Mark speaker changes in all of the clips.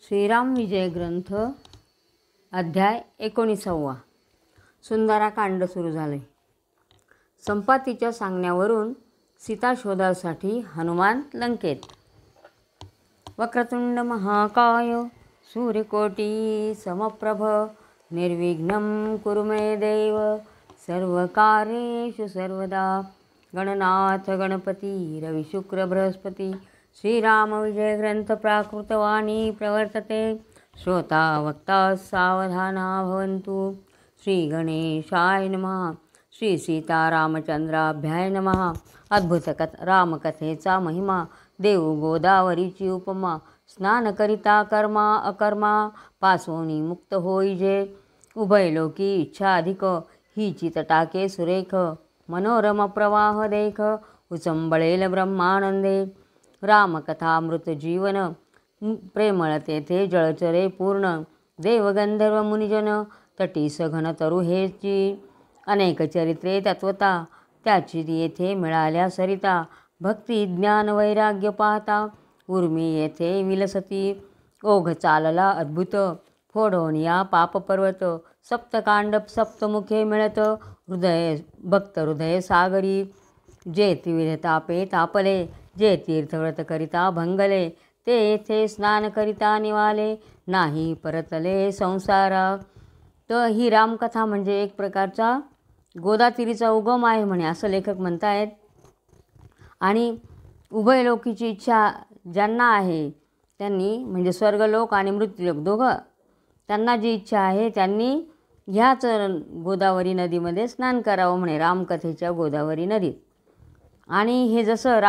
Speaker 1: श्रीराम विजय ग्रंथ अध्याय 19. सुंदराकांड सुरू झाले. संपातीच्या सांगण्यावरून सीता शोधासाठी हनुमान लंकेत. वक्रतुंड महाकाय सूर्यकोटी समप्रभ निर्विघ्नं कुरु मे देव सर्वकार्येषु सर्वदा. गणनाथ गणपती रवि शुक्र बृहस्पती श्रीराम विजय ग्रंथ प्राकृतवाणी प्रवर्तते. श्रोता वक्ता सावधाना भवन्तु. श्री गणेशाय नमः. श्री सीतारामचंद्राभ्याय नमः. अद्भुत रामकथेचा महिमा. देव गोदावरीची उपमा. स्नान करिता कर्मा अकर्मा पासोनी मुक्त होईजे. उभयलोकी इच्छा अधिक हिची तटाके सुरेख. मनोरम प्रवाह देख उचंबळेल ब्रह्मानंदे. रामकथामृत जीवन प्रेमळ तेथे जळचरे पूर्ण. देवगंधर्व मुनिजन तटी सघन तरु हेची. अनेक चरित्रे तत्वता त्याची येथे मिळाल्या सरिता. भक्ती ज्ञान वैराग्य पाहता उर्मी येथे विलसती. ओघ चालला अद्भुत फोडोनिया पाप पर्वत. सप्तकांड सप्तमुखे मिळत हृदय भक्त हृदय सागरी. जे त्रिविध तापे तापले जे तीर्थव्रत करिता भंगले. ते येथे स्नान करिता निवाले नाही परतले संसारा. तर ही रामकथा म्हणजे एक प्रकारचा गोदातीरीचा उगम आहे म्हणे असं लेखक म्हणतायत. आणि उभयलोकीची इच्छा ज्यांना आहे त्यांनी म्हणजे स्वर्गलोक आणि मृत्यूलोक दोघं त्यांना जी इच्छा आहे त्यांनी ह्याच गोदावरी नदीमध्ये स्नान करावं म्हणे रामकथेच्या गोदावरी नदीत. आणि हे जसं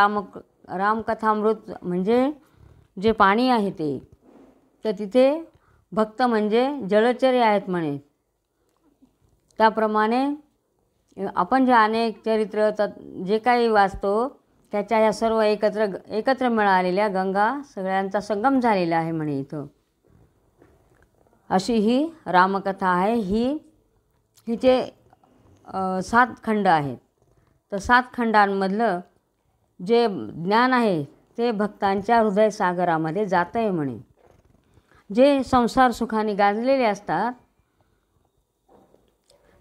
Speaker 1: रामकथामृत म्हणजे जे पाणी आहे ते तर तिथे भक्त म्हणजे जलचरे आहेत म्हणे. त्याप्रमाणे आपण जे अनेक चरित्र जे काही वाचतो त्याच्या ह्या सर्व एकत्र मिळालेल्या गंगा सगळ्यांचा संगम झालेला आहे म्हणे इथं. अशी ही रामकथा आहे. हिचे 7 खंड आहेत. तर 7 खंडांमधलं जे ज्ञान आहे ते भक्तांच्या हृदयसागरामध्ये जात आहे म्हणे. जे संसार सुखाने गाजलेले असतात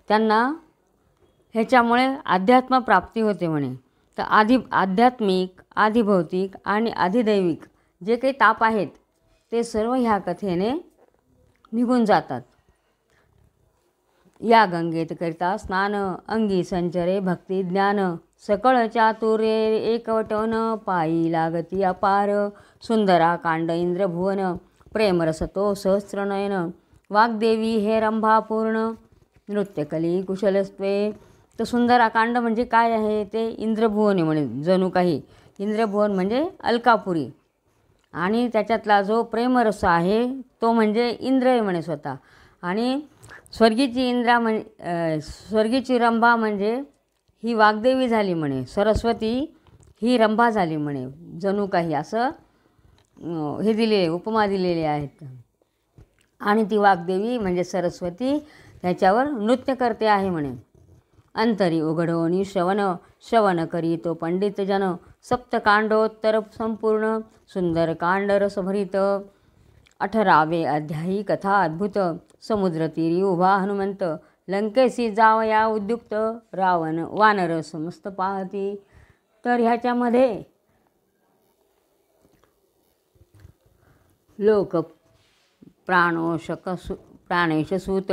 Speaker 1: त्यांना ह्याच्यामुळे अध्यात्म प्राप्ती होते म्हणे. तर आध्यात्मिक आधिभौतिक आणि अधिदैविक जे काही ताप आहेत ते सर्व ह्या कथेने निघून जातात. या गंगेत करिता स्नान अंगी संचरे भक्ती ज्ञान. सकळ चातुर्य एकवटन पायी लागती अपार. सुंदराकांड इंद्रभुवन प्रेमरसतो सहस्रनयन. वाग्देवी हे रंभापूर्ण नृत्यकली कुशलस्त्वे. तर सुंदराकांड म्हणजे काय आहे ते इंद्रभुवन म्हणे. जणू काही इंद्रभुवन म्हणजे अलकापुरी. आणि त्याच्यातला जो प्रेमरस आहे तो म्हणजे इंद्र आहे म्हणे स्वतः. आणि स्वर्गीची रंभा म्हणजे ही वाग्देवी झाली म्हणे. सरस्वती ही रंभा झाली म्हणे. जणू काही असं हे उपमा दिलेले आहेत. आणि ती वाग्देवी म्हणजे सरस्वती त्याच्यावर नृत्य करते आहे म्हणे. अंतरी उघडवणी श्रवण करी तो पंडित जन. सप्तकांडोत्तर संपूर्ण सुंदरकांड रसभरित. 18वे अध्यायी कथा अद्भुत. समुद्रतीरी उभा हनुमंत लंकेशी जावया उद्युक्त. वानर समस्त पाहती. तर ह्याच्यामध्ये लोक प्राणेश सूत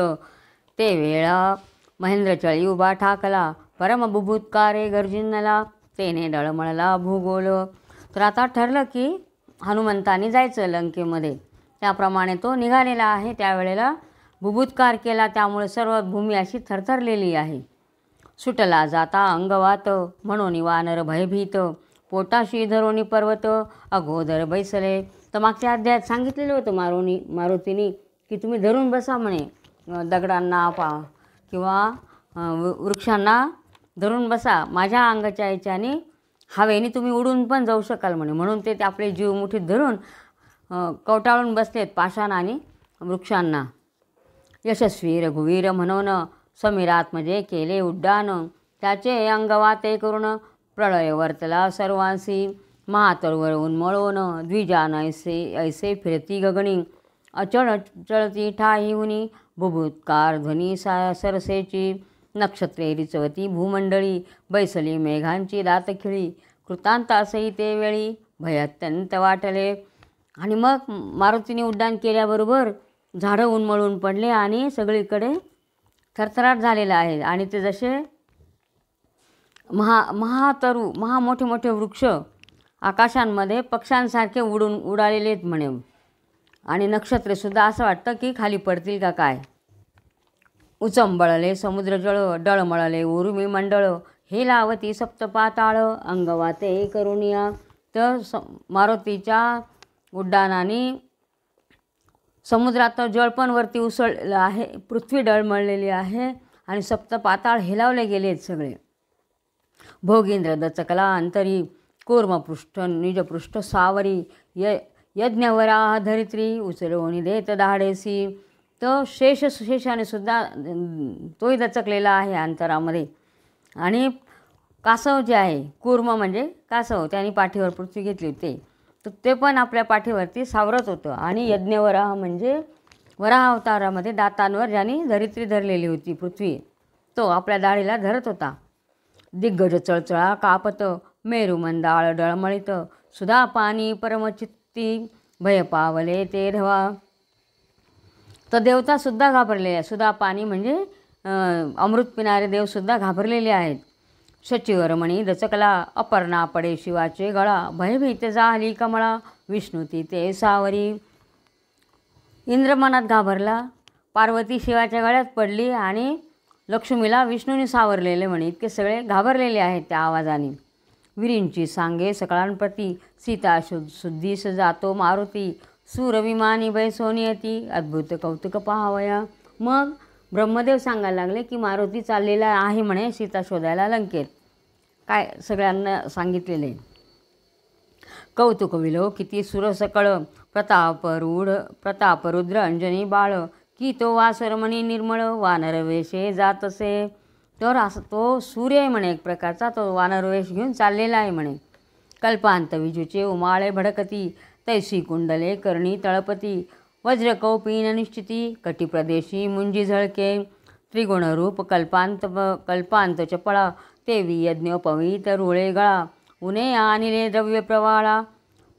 Speaker 1: ते वेळा महेंद्रचळी उभा ठाकला. परमबुभुत्कारे गर्जिनला तेने डळमळला भूगोल. तर आता ठरलं की हनुमंताने जायचं लंकेमध्ये. त्याप्रमाणे तो निघालेला आहे. त्यावेळेला बुभुत्कार केला त्यामुळे सर्व भूमी अशी थरथरलेली आहे. सुटला जाता अंगवात म्हणून वानर भयभीत. पोटाशी धरोनी पर्वत अगोदर बैसले. तर मागच्या अध्यायात सांगितलेलं होतं मारुतीने की तुम्ही धरून बसा म्हणे दगडांना किंवा वृक्षांना धरून बसा. माझ्या अंगाच्या याच्याने हवेने तुम्ही उडून पण जाऊ शकाल म्हणे. म्हणून ते आपले जीव मुठीत धरून कवटाळून बसलेत पाषाण आणि वृक्षांना. यशस्वी रघुवीर म्हणून समीरात्मजे केले उड्डाण. त्याचे अंगवाते करून प्रळय वर्तला सर्वांसी. महातरुवर उन्मळून द्विजान ऐसे फिरती गगनी. अचळ चळती ठाई हुनी बुभुत्कार ध्वनी सरसेची नक्षत्रे रिचवती भूमंडळी बैसली मेघांची दातखिळी कृतांतासही ते वेळी भय अत्यंत वाटले. आणि मग मारुतीने उड्डाण केल्याबरोबर झाडं उन्मळून पडले आणि सगळीकडे थरथराट झालेला आहे. आणि ते जसे मोठे मोठे वृक्ष आकाशांमध्ये पक्ष्यांसारखे उडालेले आहेत म्हणे. आणि नक्षत्रेसुद्धा असं वाटतं की खाली पडतील का काय. उचंबळले समुद्र जळ डळमळले उर्मी मंडळ हे लावती सप्तपाताळ अंगवाते करुणिया. तर मारुतीच्या उड्डाणाने समुद्रात जळ पण वरती उसळलेलं आहे, पृथ्वी डळमळलेली आहे आणि सप्तपाताळ हेलावले गेले आहेत सगळे. भोगींद्र दचकला अंतरी कूर्मपृष्ठ निजपृष्ठ सावरी यज्ञवराह धरित्री उचलवणी देत धाडेसी. तर शेषाने सुद्धा तोही दचकलेला आहे अंतरामध्ये. आणि कासव जे आहे, कूर्म म्हणजे कासव, त्यांनी पाठीवर पृथ्वी घेतली होती तर ते पण आपल्या पाठीवरती सावरत होतं. आणि यज्ञवराह म्हणजे वराह अवतारामध्ये दातांवर ज्यांनी धरित्री धरलेली होती पृथ्वी, तो आपल्या दाढीला धरत होता. दिग्गज चळचळा कापत मेरू मंदाळ डळमळीत सुधा पाणी परमचित्ती भय पावले ते धवा. तर देवतासुद्धा घाबरलेले आहे. सुधा पाणी म्हणजे अमृत पिणारे देवसुद्धा घाबरलेले आहेत. शचीवरमणी दचकला अपर्णा पडे शिवाचे गळा भयभीत झाली कमळा विष्णुती ते सावरी. इंद्रमनात घाबरला, पार्वती शिवाच्या गळ्यात पडली आणि लक्ष्मीला विष्णूने सावरलेले म्हणे. इतके सगळे घाबरलेले आहेत त्या आवाजाने. विरींची सांगे सकळांप्रती सीता शुद्धीस जातो मारुती सूरविमानी बैसोनी येती अद्भुत कौतुक पाहावया. मग ब्रह्मदेव सांगायला लागले की मारुती चाललेला आहे म्हणे सीता शोधायला लंकेत. काय सगळ्यांना सांगितलेले. कौतुक विलो किती सुरसकळ प्रतापरुद्र अंजनी बाळ की तो वासरमणी निर्मळ वानरवेशे जातसे. तर असं तो सूर्य आहे म्हणे एक प्रकारचा, तो वानरवेश घेऊन चाललेला आहे म्हणे. कल्पांत विजूचे उमाळे भडकती तैसी कुंडले कर्णी तळपती वज्रकौपीन निश्चिती कटिप्रदेशी मुंजी झळके त्रिगुणरूप कल्पांत चपळा तेवी यज्ञोपवीत रुळे गळा उने आणिले द्रव्य प्रवाळा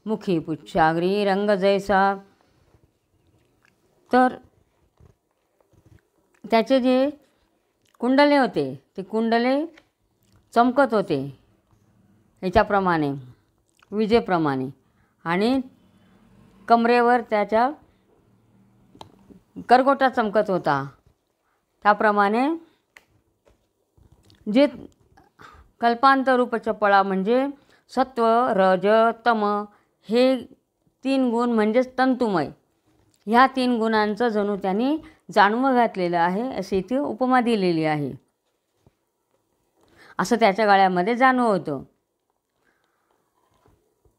Speaker 1: मुखी पुच्छाग्री रंग जैसा. तर त्याचे जे कुंडले होते ते कुंडले चमकत होते ह्याच्याप्रमाणे विजेप्रमाणे. आणि कमरेवर त्याच्या करगोटा चमकत होता. त्याप्रमाणे जे कल्पांत रूप चपळा म्हणजे सत्व रज तम हे 3 गुण म्हणजेच तंतुमय. ह्या 3 गुणांचं जणू त्यांनी जाणवं घातलेलं आहे अशी इथे उपमा दिलेली आहे. असं त्याच्या गळ्यामध्ये जाणवं होतं.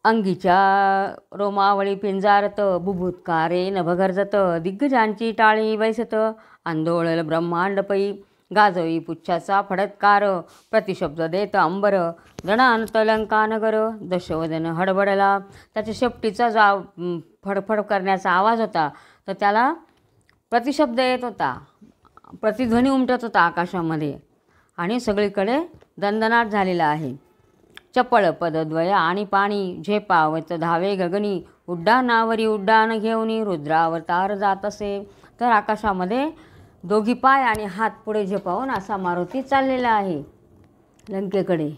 Speaker 1: अंगीच्या रोमावळी पिंजारत बुभुत्कारे नभगर्जत दिग्गजांची टाळी बैसत आंदोळल ब्रह्मांड पै गाजवी पुच्छाचा फडत्कार प्रतिशब्द देत अंबर जणांत लंकानगर दशवदन हडबडला. त्याच्या शेपटीचा फडफड करण्याचा आवाज होता तर त्याला प्रतिशब्द येत होता, प्रतिध्वनी उमटत होता आकाशामध्ये आणि सगळीकडे दणदणाट झालेला आहे. चपळ पदद्वय आणि पाणी झेपावत धावे गगनी उड्डाणावरी उड्डाण घेऊनी रुद्रावतार जात असे. तर आकाशामध्ये 2 पाय आणि हात पुढे झेपावून असा मारुती चाललेला आहे लंकेकडे.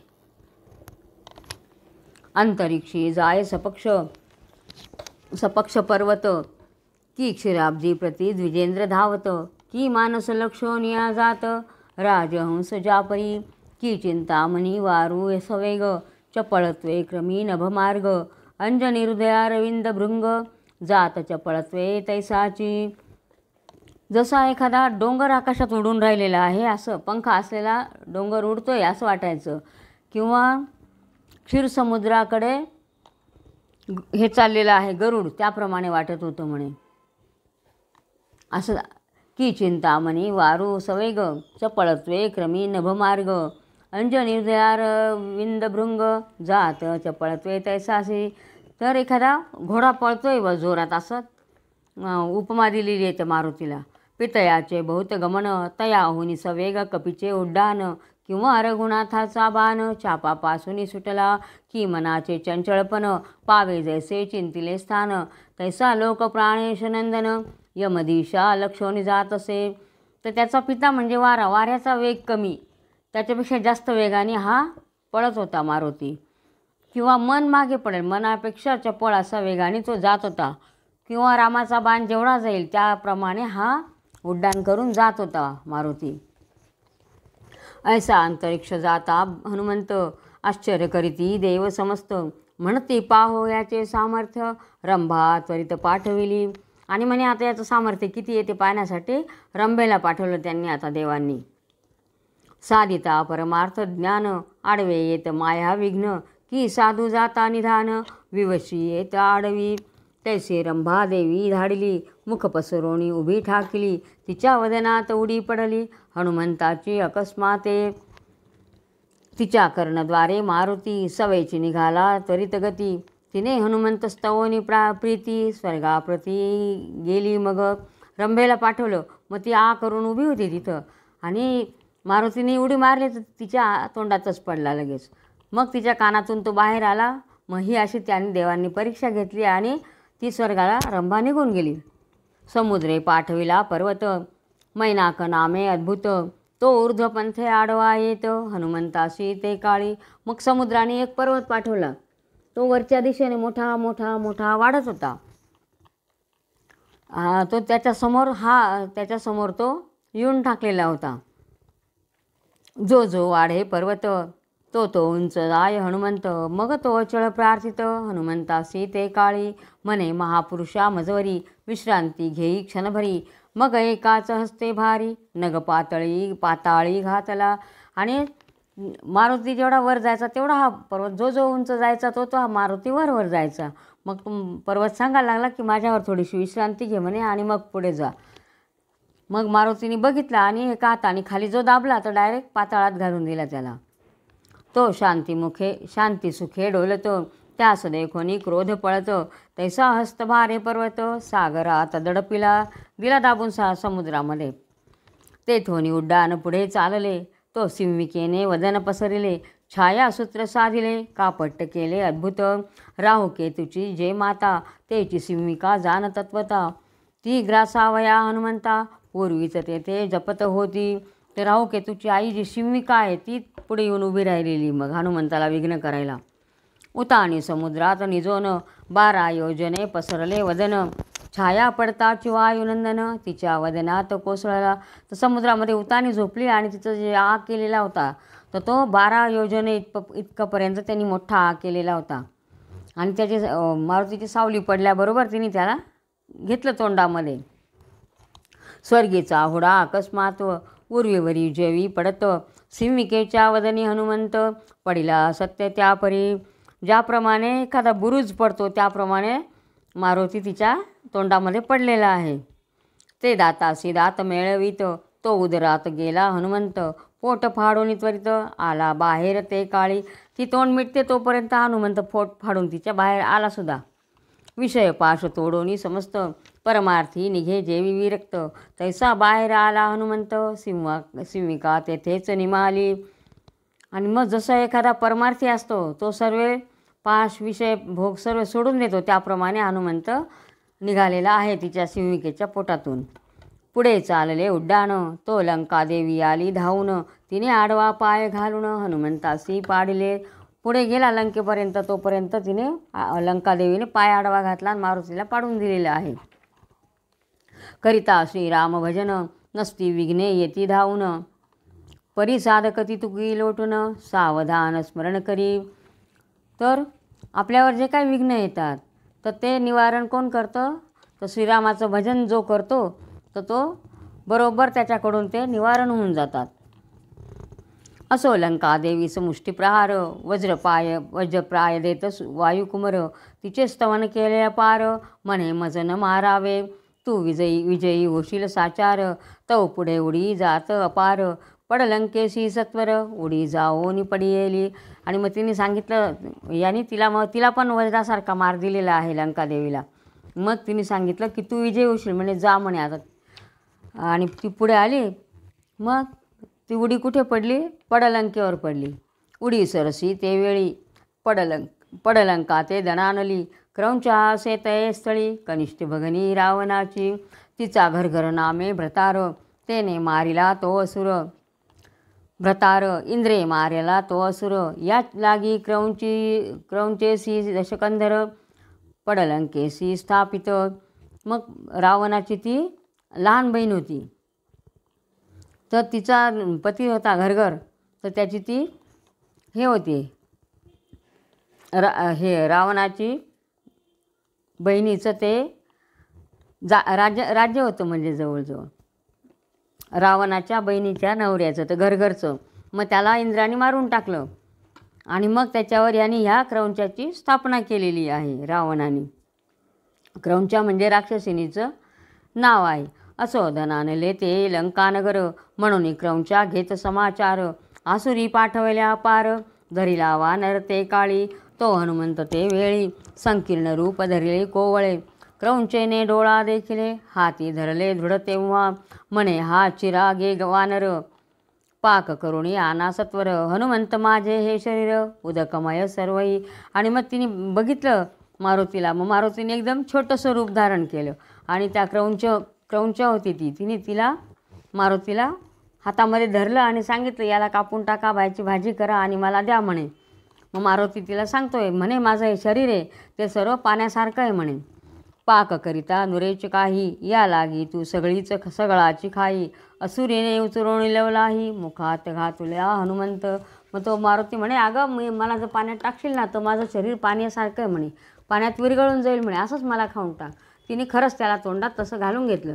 Speaker 1: अंतरिक्षी जाय सपक्ष पर्वत की क्षीराब्जी प्रति द्विजेंद्र धावत की मानस लक्षोनिया जात राजहंस जापरी की चिंतामणी वारू सवेग चपळत्वे क्रमी नभमार्ग अंजनी हृदयारविंद भृंग जात चपळत्वे तैसाची. जसा एखादा डोंगर आकाशात उडून राहिलेला आहे, असं पंख असलेला डोंगर उडतोय असं वाटायचं. किंवा क्षीरसमुद्राकडे हे चाललेलं आहे गरुड, त्याप्रमाणे वाटत होतं म्हणे. असं की चिंतामणी वारू सवेग चपळत्वे क्रमी नभमार्ग अंजनी हृदयार विंदभृंग जात चपळत्वे तैसासी. तर एखादा घोडा पळतोय व जोरात असत उपमा दिलेली आहे त्या मारुतीला. पितळाचे बहुत गमन तयाहुनी सवेग कपीचे उड्डाण किंवा रघुनाथाचा बाण चापापासून सुटला की मनाचे चंचळपण पावे जैसे चिंतिले स्थान तैसा लोक प्राणेश नंदन यमदिशा लक्षोनी जात असे. तर त्याचा पिता म्हणजे वारा, वाऱ्याचा वेग कमी, त्याच्यापेक्षा जास्त वेगाने हा पळत होता मारुती. किंवा मन मागे पडेल, मनापेक्षा चपळ असा वेगाने तो जात होता. किंवा रामाचा बाण जेवढा जाईल त्याप्रमाणे हा उड्डाण करून जात होता मारुती. ऐसा अंतरिक्ष जाता हनुमंत आश्चर्य करीती देव समस्त म्हणती पाहो याचे सामर्थ्य रंभा त्वरित पाठविली. आणि म्हणे आता याचं सामर्थ्य किती येते पाहण्यासाठी रंभेला पाठवलं त्यांनी आता देवांनी. साधिता परमार्थ ज्ञान आडवे येत माया विघ्न की साधू जाता निधान विवशी येत आडवी. तैसे रंभा देवी धाडली मुख पसरोणी उभी ठाकली तिच्या वदनात उडी पडली हनुमंताची अकस्माते. तिच्या कर्णद्वारे मारुती सवयची निघाला त्वरित गती तिने हनुमंत स्तवोनी प्रीती स्वर्गाप्रती गेली. मग रंभेला पाठवलं, मग ती करून उभी होती तिथं आणि मारुतीने उडी मारली तर तिच्या तोंडातच पडला लगेच. मग तिच्या कानातून तो बाहेर आला. मग ही अशी त्यांनी देवांनी परीक्षा घेतली आणि ती स्वर्गाला रंभा निघून गेली. समुद्रे पाठविला पर्वत मैनाक नामे अद्भुत तो ऊर्ध्वपंथे आडवा येत हनुमंताशी ते काळी. मग समुद्राने एक पर्वत पाठवला, तो वरच्या दिशेने मोठा मोठा मोठा वाढत होता. तो त्याच्यासमोर तो येऊन टाकलेला होता. जो जो वाढे पर्वत तो उंच जाय हनुमंत मग तो अचळ प्रार्थित हनुमंतासी ते काळी. म्हणे महापुरुषा मजवरी विश्रांती घेई क्षणभरी मग एकाच हस्ते भारी नग पाताळी घातला. आणि मारुती जेवढा वर जायचा तेवढा हा पर्वत जो जो उंच जायचा तो हा मारुती वर जायचा. मग पर्वत सांगायला लागला की माझ्यावर थोडीशी विश्रांती घे म्हणे आणि मग पुढे जा. मग मारुतीने बघितला आणि एका हाताने खाली जो दाबला तो डायरेक्ट पाताळात घालून दिला त्याला. तो शांती सुखे डोलतो त्यास देखोनी क्रोध पळतो तैसा हस्तभारे पर्वत सागरात दडपिला दिला दाबून समुद्रामध्ये. तेथोनी उड्डाण पुढे चालले तो सिंहिकेने वदन पसरिले छायासूत्र साधिले कापट्ट केले अद्भुत. राहू केतूची जे माता तेची सिंहिका जाण तत्वता ती ग्रासावया हनुमंता पूर्वीच तेथे जपत होती. ते राहू केतूची आई जी सिंहिका आहे ती पुढे येऊन उभी राहिलेली मग हनुमंताला विघ्न करायला. उतानी समुद्रात निजोन 12 योजने पसरले वदन छाया पडताची वायुनंदन तिच्या वदनात कोसळला. तर समुद्रामध्ये उतानी झोपली आणि तिचं जे आग केलेला होता तर तो 12 योजने इतकंपर्यंत त्यांनी मोठा आग केलेला होता. आणि त्याची मारुतीची सावली पडल्याबरोबर तिने त्याला घेतलं तोंडामध्ये. स्वर्गीचा हुडा अकस्मात उर्वेवरी जेवी पडत सिंहिकेच्या वदनी हनुमंत पडिला सत्य त्यापरी. ज्याप्रमाणे एखादा बुरुज पडतो त्याप्रमाणे मारुती तिच्या तोंडामध्ये पडलेला आहे. ते दातासी दात मेळवीत तो उदरात गेला हनुमंत पोट फाडून त्वरित आला बाहेर ते काळी. ती तोंड मिटते तोपर्यंत हनुमंत पोट फाडून तिच्या बाहेर आला सुद्धा. विषय पाश तोडोनी समस्त परमार्थी निघे जेवी विरक्त तैसा बाहेर आला हनुमंत सिंहिका तेथेच निमाली. आणि मग जसं एखादा परमार्थी असतो तो सर्व पाश विषय भोग सर्व सोडून देतो त्याप्रमाणे हनुमंत निघालेला आहे तिच्या सिंहिकेच्या पोटातून. पुढे चालले उड्डाण तो लंकादेवी आली धावून तिने आडवा पाय घालून हनुमंतासी पाडिले. पुढे गेला लंकेपर्यंत तोपर्यंत तिने लंकादेवीने पाय आडवा घातला आणि मारुतीला पाडून दिलेला आहे. करिता श्रीराम भजन नसती विघ्ने येती धावून परिसाधकती तुकी लोटून सावधान स्मरण करी. तर आपल्यावर जे काही विघ्न येतात तर ते निवारण कोण करतं तर श्रीरामाचं भजन जो करतो तर तो बरोबर त्याच्याकडून ते निवारण होऊन जातात. असो लंकादेवीस मुष्टीप्रहार वज्रप्राय देत वायुकुमर तिचे स्तवन केले अपार म्हणे मज न मारावे तू विजयी होशील साचार तव पुढे उडी जात अपार पड लंकेशी सत्वर उडी जाओनी पडियेली. आणि मग तिने सांगितलं तिला पण वज्रासारखा मार दिलेला आहे लंकादेवीला. मग तिने सांगितलं की तू विजय होशील म्हणे, जा म्हणे आता. आणि ती पुढे आली. मग ती उडी कुठे पडली? पडलंकेवर पडली. उडी सरसी ते वेळी पडलंका ते दणानली. क्रौंचा असे तये स्थळी कनिष्ठ भगनी रावणाची. तिचा घरघर नामे भ्रतार, तेने मारिला तो असुर. भ्रतार इंद्रे मारला तो असुर. या लागी क्रौंचेसी दशकंधर, पडलंकेसी स्थापित. मग रावणाची ती लहान बहीण होती, तर तिचा पती होता घरघर, तर त्याची ती हे होती रावणाची बहिणीचं ते राज्य होतं, म्हणजे जवळजवळ रावणाच्या बहिणीच्या नवऱ्याचं, तर घरघरचं. मग त्याला इंद्राने मारून टाकलं आणि मग त्याच्यावर यांनी ह्या क्रौंचाची स्थापना केलेली आहे रावणाने. क्रौंचा म्हणजे राक्षसिणीचं नाव आहे. असो धनानले ते लंकानगर, म्हणून क्रौंचा घेत समाचार. आसुरी पाठवल्या पार, धरिला वानर ते काळी. तो हनुमंत ते वेळी, संकीर्ण रूप धरिले कोवळे. क्रौंचेने डोळा देखिले, हाती धरले दृढ तेव्हा. म्हणे हा चिरागे वानर, पाक करुणी आना सत्वर. हनुमंत माझे हे शरीर, उदकमय सर्वही. आणि मग तिने बघितलं मारुतीला. मग मारुतीने एकदम छोटंसं रूप धारण केलं आणि त्या क्रौंचा होती तिने मारुतीला हातामध्ये धरलं आणि सांगितलं, याला कापून टाका, बायची भाजी करा आणि मला द्या म्हणे. मग मारुती तिला सांगतोय म्हणे, माझं हे शरीर आहे ते सर्व पाण्यासारखं आहे म्हणे. पाक करिता नुरेच काही, या लागी तू सगळाची खाई. असुरीने उचरून लवलाही, मुखात घातुल्या हनुमंत. मग तो मारुती म्हणे, अगं मला जर पाण्यात टाकशील ना तर माझं शरीर पाण्यासारखं आहे म्हणे, पाण्यात विरघळून जाईल म्हणे, असंच मला खाऊन टाक. तिने खरंच त्याला तोंडात तसं घालून घेतलं.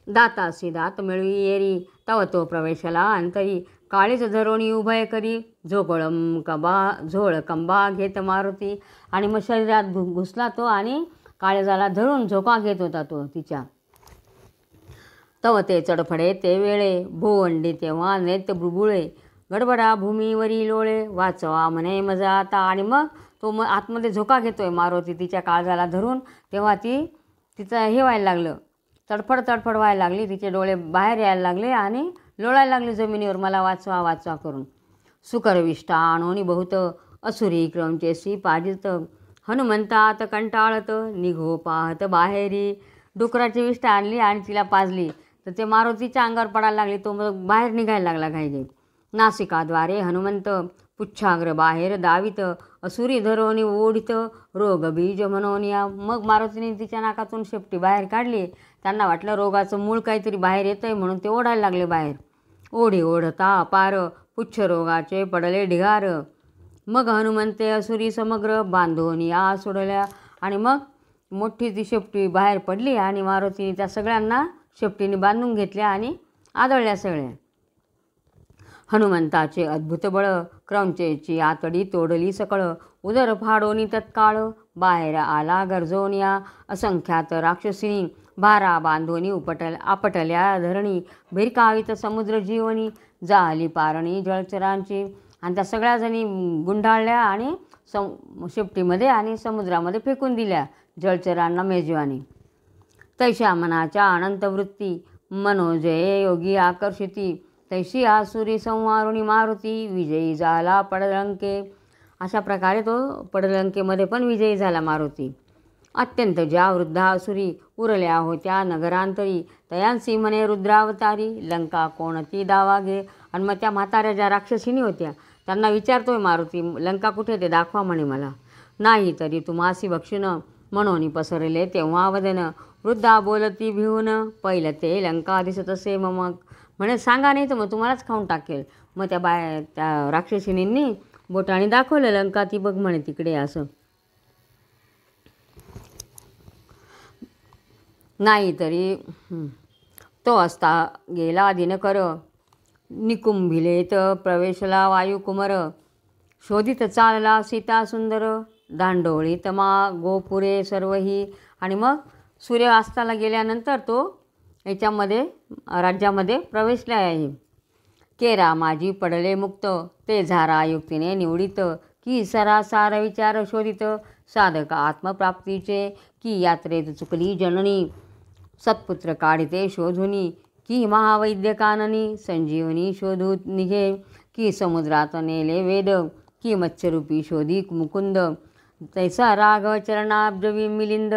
Speaker 1: दातासी दात मिळवी येरी, तव तो प्रवेशला अंतरी. काळीच धरोणी उभय करी, झोळ कंबा घेत मारुती. आणि मग शरीरात घुसला तो आणि काळजाला धरून झोका घेत होता तो तिच्या. तव ते चढफडे ते वेळे, भोवंडी तेव्हा नेत बुबुळे. गडबडा भूमीवरी लोळे, वाचवा म्हणे मजा आता. आणि मग तो आतमध्ये झोका घेतोय मारुती तिच्या काळजाला धरून, तेव्हा तिचं हे व्हायला लागलं, तडफड व्हायला लागली. तिचे डोळे बाहेर यायला लागले आणि लोळायला लागले जमिनीवर, मला वाचवा वाचवा करून. सुकरविष्टा आणोनी बहुत, असुरी क्रौंचेसी पाजित. हनुमंतात कंटाळत, निघो पाहत बाहेरी. डुकराची विष्ठा आणली आणि तिला पाजली, तर ते मारुतीच्या अंगावर पडायला लागले. तो मग बाहेर निघायला लागला घाईघाई. नासिकाद्वारे हनुमंत, पुच्छाग्र बाहेर दावित. असुरी धरोनी ओढित, रोग बीज मनोनिया. मग मारुतीने तिच्या नाकातून शेपटी बाहेर काढली. त्यांना वाटलं रोगाचं मूळ काहीतरी बाहेर येतं आहे, म्हणून ते ओढायला लागले बाहेर. ओढी ओढता अपार, पुच्छ रोगाचे पडले ढिगार. मग हनुमंते असुरी समग्र, बांधोनिया सोडल्या. आणि मग मोठी ती शेपटी बाहेर पडली आणि मारुतीने त्या सगळ्यांना शेपटीने बांधून घेतल्या आणि आदळल्या सगळ्या. हनुमंताचे अद्भुत बळ, क्रौंचेची आतडी तोडली सकळ. उदर फाडोनी तत्काळ, बाहेर आला गरजोनिया. असंख्यात राक्षसिनी, भारा बांधोनी आपटल्या धरणी. भिरकावित समुद्र जीवनी, जाली पारणी जलचरांची. आणि त्या सगळ्या जणी गुंडाळल्या आणि शेपटीमध्ये आणि समुद्रामध्ये फेकून दिल्या जलचरांना मेजवानी. तैशा मनाच्या अनंत वृत्ती, मनोजये योगी आकर्षिती. तैशी आसुरी संवारुणी मारुती, विजयी झाला पडलंके. अशा प्रकारे तो पडलंकेमध्ये पण विजयी झाला मारुती. अत्यंत ज्या वृद्धासुरी उरल्या होत्या नगरांतरी, तयांसी म्हणे रुद्रावतारी. लंका कोणती दावा घे. आणि मग त्या म्हाताऱ्या ज्या राक्षसिनी होत्या त्यांना विचारतोय मारुती, लंका कुठे ते दाखवा म्हणे मला. नाही तरी तुम्हासी भक्षुन, म्हणून पसरले तेव्हा वदन. वृद्धा बोलती भिवून, पहिलं ते लंका दिसत असे मग. म्हणे सांगा नाही तर मग तुम्हालाच खाऊन टाकेल. मग त्या राक्षसिनींनी बोटाने दाखवलं, लंका ती बघ म्हणे तिकडे असं. नाही तरी तो असता गेला दिनकर, निकुंभिलेत प्रवेशला वायुकुमर. शोधित चालला सीता सुंदर, दांडोळीत गोपुरे सर्वही. आणि मग सूर्य अस्ताला गेल्यानंतर तो याच्यामध्ये राज्यामध्ये प्रवेशला आहे. केरा माझी पडले मुक्त, ते झारा युक्तीने निवडित. की सरासार विचार शोधित, साधक आत्मप्राप्तीचे. की यात्रेत चुकली जननी, सत्पुत्र काढिते शोधुनी, की महावैद्य काननी, संजीवनी शोधू निघे, की समुद्रात नेले वेद, की मत्स्यरूपी शोधी मुकुंद, तैसा राघव चरणाब्ज मिलिंद,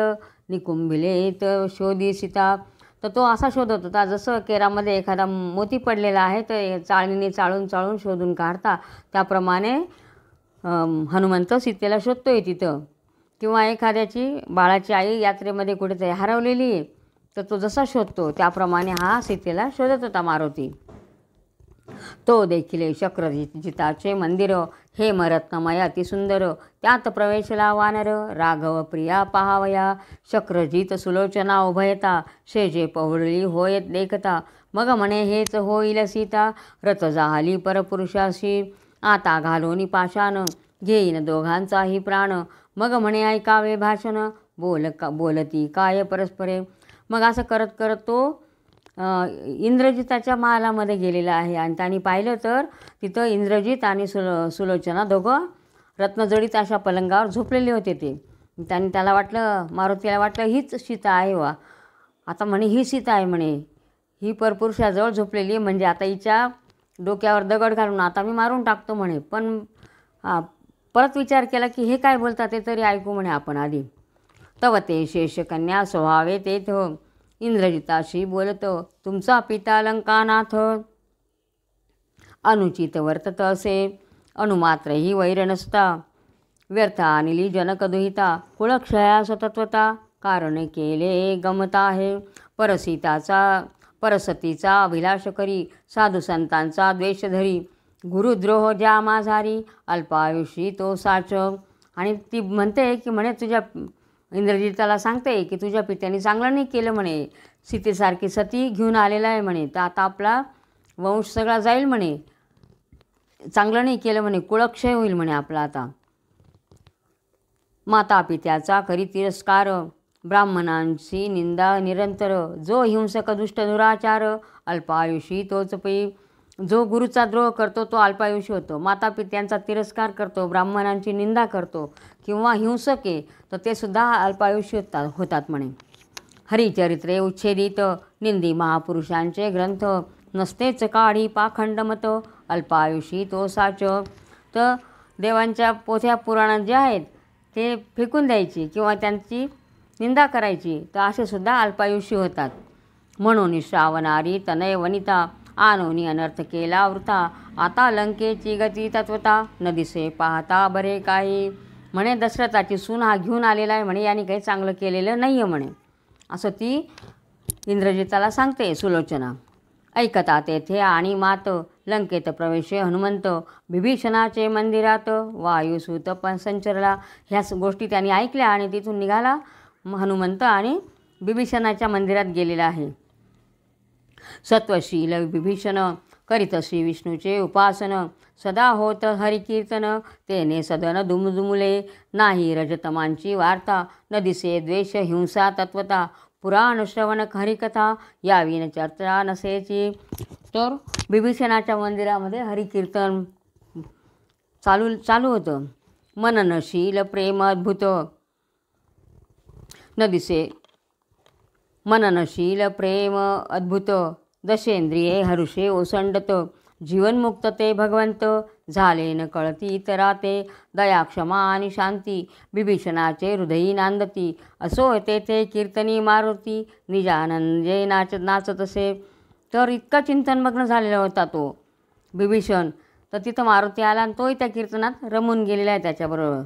Speaker 1: निकुंभिलेत शोधी सीता. तर तो असा शोधत होता जसं केरामध्ये एखादा मोती पडलेला आहे तर चाळणीने चाळून चाळून शोधून काढता त्याप्रमाणे हनुमंत सीतेला शोधतोय तिथं. किंवा एखाद्याची बाळाची आई यात्रेमध्ये कुठेतरी हरवलेली आहे तर तो जसा शोधतो त्याप्रमाणे हा सीतेला शोधत होता मारुती. तो देखील शक्रजिताचे मंदिर, हे रत्नमय अतिसुंदर, त्यात प्रवेशला वानर, राघव प्रिया पहावया, शक्रजित सुलोचना उभयता, शेजे पहुडली होय देखता, मग म्हणे हेच होईल सीता, रथ जाहली परपुरुषाशी, आता घालोनी पाशान, घेईन दोघांचाही प्राण, मग म्हणे ऐकावे भाषण, बोलती काय परस्परे. मग असं करत करत तो इंद्रजिताच्या महालामध्ये गेलेला आहे आणि त्यांनी पाहिलं तर तिथं इंद्रजित आणि सुलोचना दोघं रत्नजडीत अशा पलंगावर झोपलेले होते. त्यांनी त्याला वाटलं, मारुतीला वाटलं हीच सीता आहे वा. आता म्हणे ही सीता आहे म्हणे, ही परपुरुषाजवळ झोपलेली आहे म्हणजे आता हिच्या डोक्यावर दगड घालून आता मी मारून टाकतो म्हणे. पण परत विचार केला की हे काय बोलतात ते तरी ऐकू म्हणे आपण आधी. तव ते शेषकन्या स्वभावे तेथ, इंद्रजिताशी बोलतो तुमचा पिता लंकानाथ, अनुचित वर्तत असे अनुमात्रही वैर नसता, व्यर्थ आणली जनकदुहिता, कुळक्षया सतत्वता, कारण केले गमता आहे, परसतीचा अभिलाष करी, साधू संतांचा द्वेष धरी, गुरुद्रोह ज्या माझारी, अल्पायुषी तो साच. आणि ती म्हणते की म्हणे तुझ्या इंद्रजिताला सांगते की तुझ्या पित्याने चांगलं नाही केलं म्हणे, सीतेसारखी सती घेऊन आलेला आहे म्हणे, तर आता आपला वंश सगळा जाईल म्हणे, चांगलं नाही केलं म्हणे, कुळक्षय होईल म्हणे आपला आता. माता पित्याचा करी तिरस्कार, ब्राह्मणांची निंदा निरंतर, जो हिंसक दुष्ट दुराचार, अल्पायुषी तोच पै. जो गुरुचा द्रोह करतो तो अल्पायुषी होतो, माता पित्यांचा तिरस्कार करतो, ब्राह्मणांची निंदा करतो किंवा हिंसक आहे तर ते सुद्धा अल्पायुषी होतात म्हणे. हरिचरित्रे उच्छेदित, निंदी महापुरुषांचे ग्रंथ, नसतेच काढी पाखंड मत, अल्पायुषी तो साच. तर देवांच्या पोथ्या पुराणात जे आहेत ते फेकून द्यायची किंवा त्यांची निंदा करायची तर असे सुद्धा अल्पायुषी होतात. म्हणून श्रावणारी तनय वनिता, आणोनी अनर्थ केला वृथा, आता लंकेची गती तत्वता, न दिसे पाहता बरे काही. म्हणे दशरथाची सून हा घेऊन आलेला आहे म्हणे, यांनी काही चांगलं केलेलं नाही आहे म्हणे, असं ती इंद्रजिताला सांगते सुलोचना. ऐकता तेथे आणि मात, लंकेत प्रवेशे हनुमंत, बिभीषणाचे मंदिरात, वायुसूत पण संचरला. ह्या गोष्टी त्यांनी ऐकल्या आणि तिथून निघाला हनुमंत आणि बिभीषणाच्या मंदिरात गेलेला आहे. सत्वशील विभीषण, करीत श्री विष्णूचे उपासन, सदा होत हरिकीर्तन, तेने सदन दुमदुमुले, नाही रजतमांची वार्ता, न दिसे द्वेष हिंसा तत्वता, पुराण श्रवण हरिकथा, यावीन चर्चा नसेची. तर बिभीषणाच्या मंदिरामध्ये हरिकीर्तन चालू होतं. मननशील प्रेम अद्भुत, न दिसे मननशील प्रेम अद्भुत, दशेंद्रिये हरुषे ओसंडत, जीवनमुक्त ते भगवंत, झाले न कळती इतरा ते, दया क्षमा आणि शांती, बिभीषणाचे हृदयी नांदती, असो तेथे कीर्तनी मारुती, निजानंदे नाचत असे. तर इतका चिंतनमग्न झालेला होता तो बिभीषण, तर तिथं मारुती आला आणि तोही त्या कीर्तनात रमून गेलेला आहे त्याच्याबरोबर.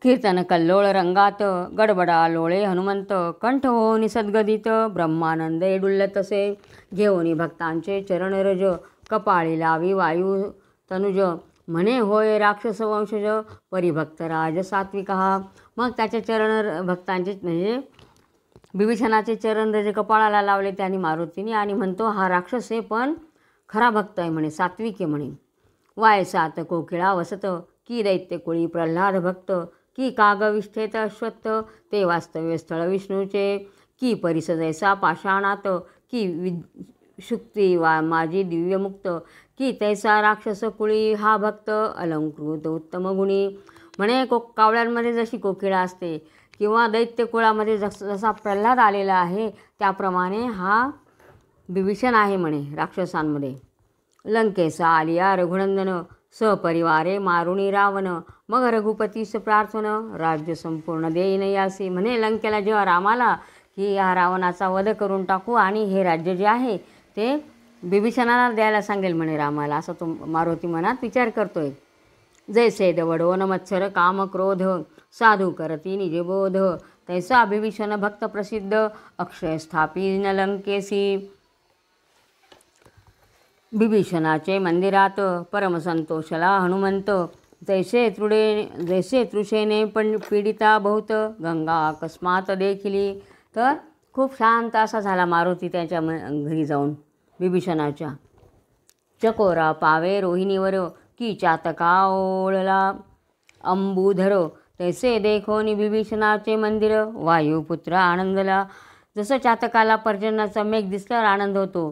Speaker 1: कीर्तन कल्लोळ रंगात, गडबडा लोळे हनुमंत, कंठ होऊनी सद्गदित, ब्रह्मानंदे डुल्लत असे, घेऊनी भक्तांचे चरण रज, कपाळी लावी वायू तनुज, म्हणे होय राक्षस वंशज, परिभक्त राज सात्विका. मग त्याचे चरण भक्तांचे म्हणजे बिभीषणाचे चरण रज कपाळाला लावले त्यांनी मारुतीने आणि म्हणतो हा राक्षस आहे पण खरा भक्त आहे म्हणे, सात्विक आहे म्हणे. वायसात कोकिळा वसत, की दैत्य कुळी प्रल्हाद भक्त, की कागविष्ठेत अश्वत्थ, ते वास्तव्य स्थळ विष्णूचे, की परिस जैसा पाषाणात, की शुक्ती वा माझी दिव्यमुक्त, की तैसा राक्षस कुळी हा भक्त, अलंकृत उत्तम गुणी. म्हणे कावळ्यांमध्ये जशी कोकिळा असते किंवा दैत्य कुळामध्ये जसा प्रल्हाद आलेला आहे त्याप्रमाणे हा बिभीषण आहे म्हणे राक्षसांमध्ये. लंकेसा आलिया रघुनंदन सपरिवारे मारुणी रावण मग रघुपतीस प्रार्थन राज्य संपूर्ण देईन यासी. म्हणे लंकेला जेव्हा राम आला की हा रावणाचा वध करून टाकू आणि हे राज्य जे आहे ते बिभीषणाला द्यायला सांगेल म्हणे रामाला, असं तो मारुती मनात विचार करतोय. जैसे दवडो न मत्सर काम क्रोध साधू करती निजबोध तैसा बिभीषण भक्त प्रसिद्ध अक्षय स्थापी न लंकेसी. बिभीषणाचे मंदिरात परमसंतोषला हनुमंत जैसे तृषेने पण पीडिता बहुत गंगा अकस्मात देखिली. तर खूप शांत असा झाला मारुती त्याच्या घरी जाऊन बिभीषणाच्या. चकोरा पावे रोहिणीवर की चातका ओळला अंबुधर तैसे देखोनी बिभीषणाचे मंदिर वायुपुत्र आनंदला. जसं चातकाला पर्जन्याचा मेघ दिसल्यावर आनंद होतो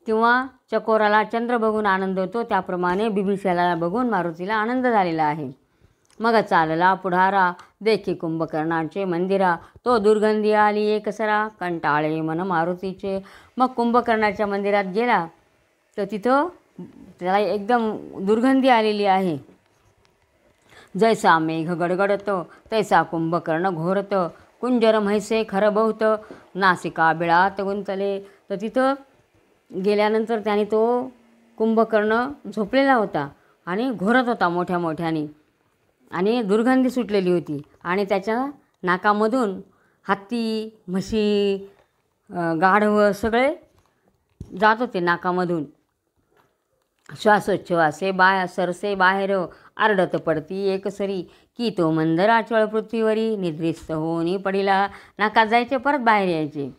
Speaker 1: किंवा चकोराला चंद्र बघून आनंद होतो त्याप्रमाणे बिभीषणाला बघून मारुतीला आनंद झालेला आहे. मग चालला पुढारा देखी कुंभकर्णाचे मंदिरा तो दुर्गंधी आली एकसरा कंटाळे मन मारुतीचे. मग कुंभकर्णाच्या मंदिरात गेला तर तिथं त्याला एकदम दुर्गंधी आलेली आहे. जैसा मेघ गडगडत तैसा कुंभकर्ण घोरत कुंजर म्हैसे खरं बहुत नासिका बिळात गुंतले. तर तिथं गेल्यानंतर त्याने तो कुंभकर्ण झोपलेला होता आणि घोरत होता मोठ्या मोठ्याने आणि दुर्गंधी सुटलेली होती आणि त्याच्या नाकामधून हत्ती म्हशी गाढव सगळे जात होते नाकामधून. श्वासोच्छवासे सरसे बाहेर आरडत पडती एकसरी की तो मंदराचळ पृथ्वीवरी निद्रिस्त होऊन पडिला. नाकात जायचे परत बाहेर यायचे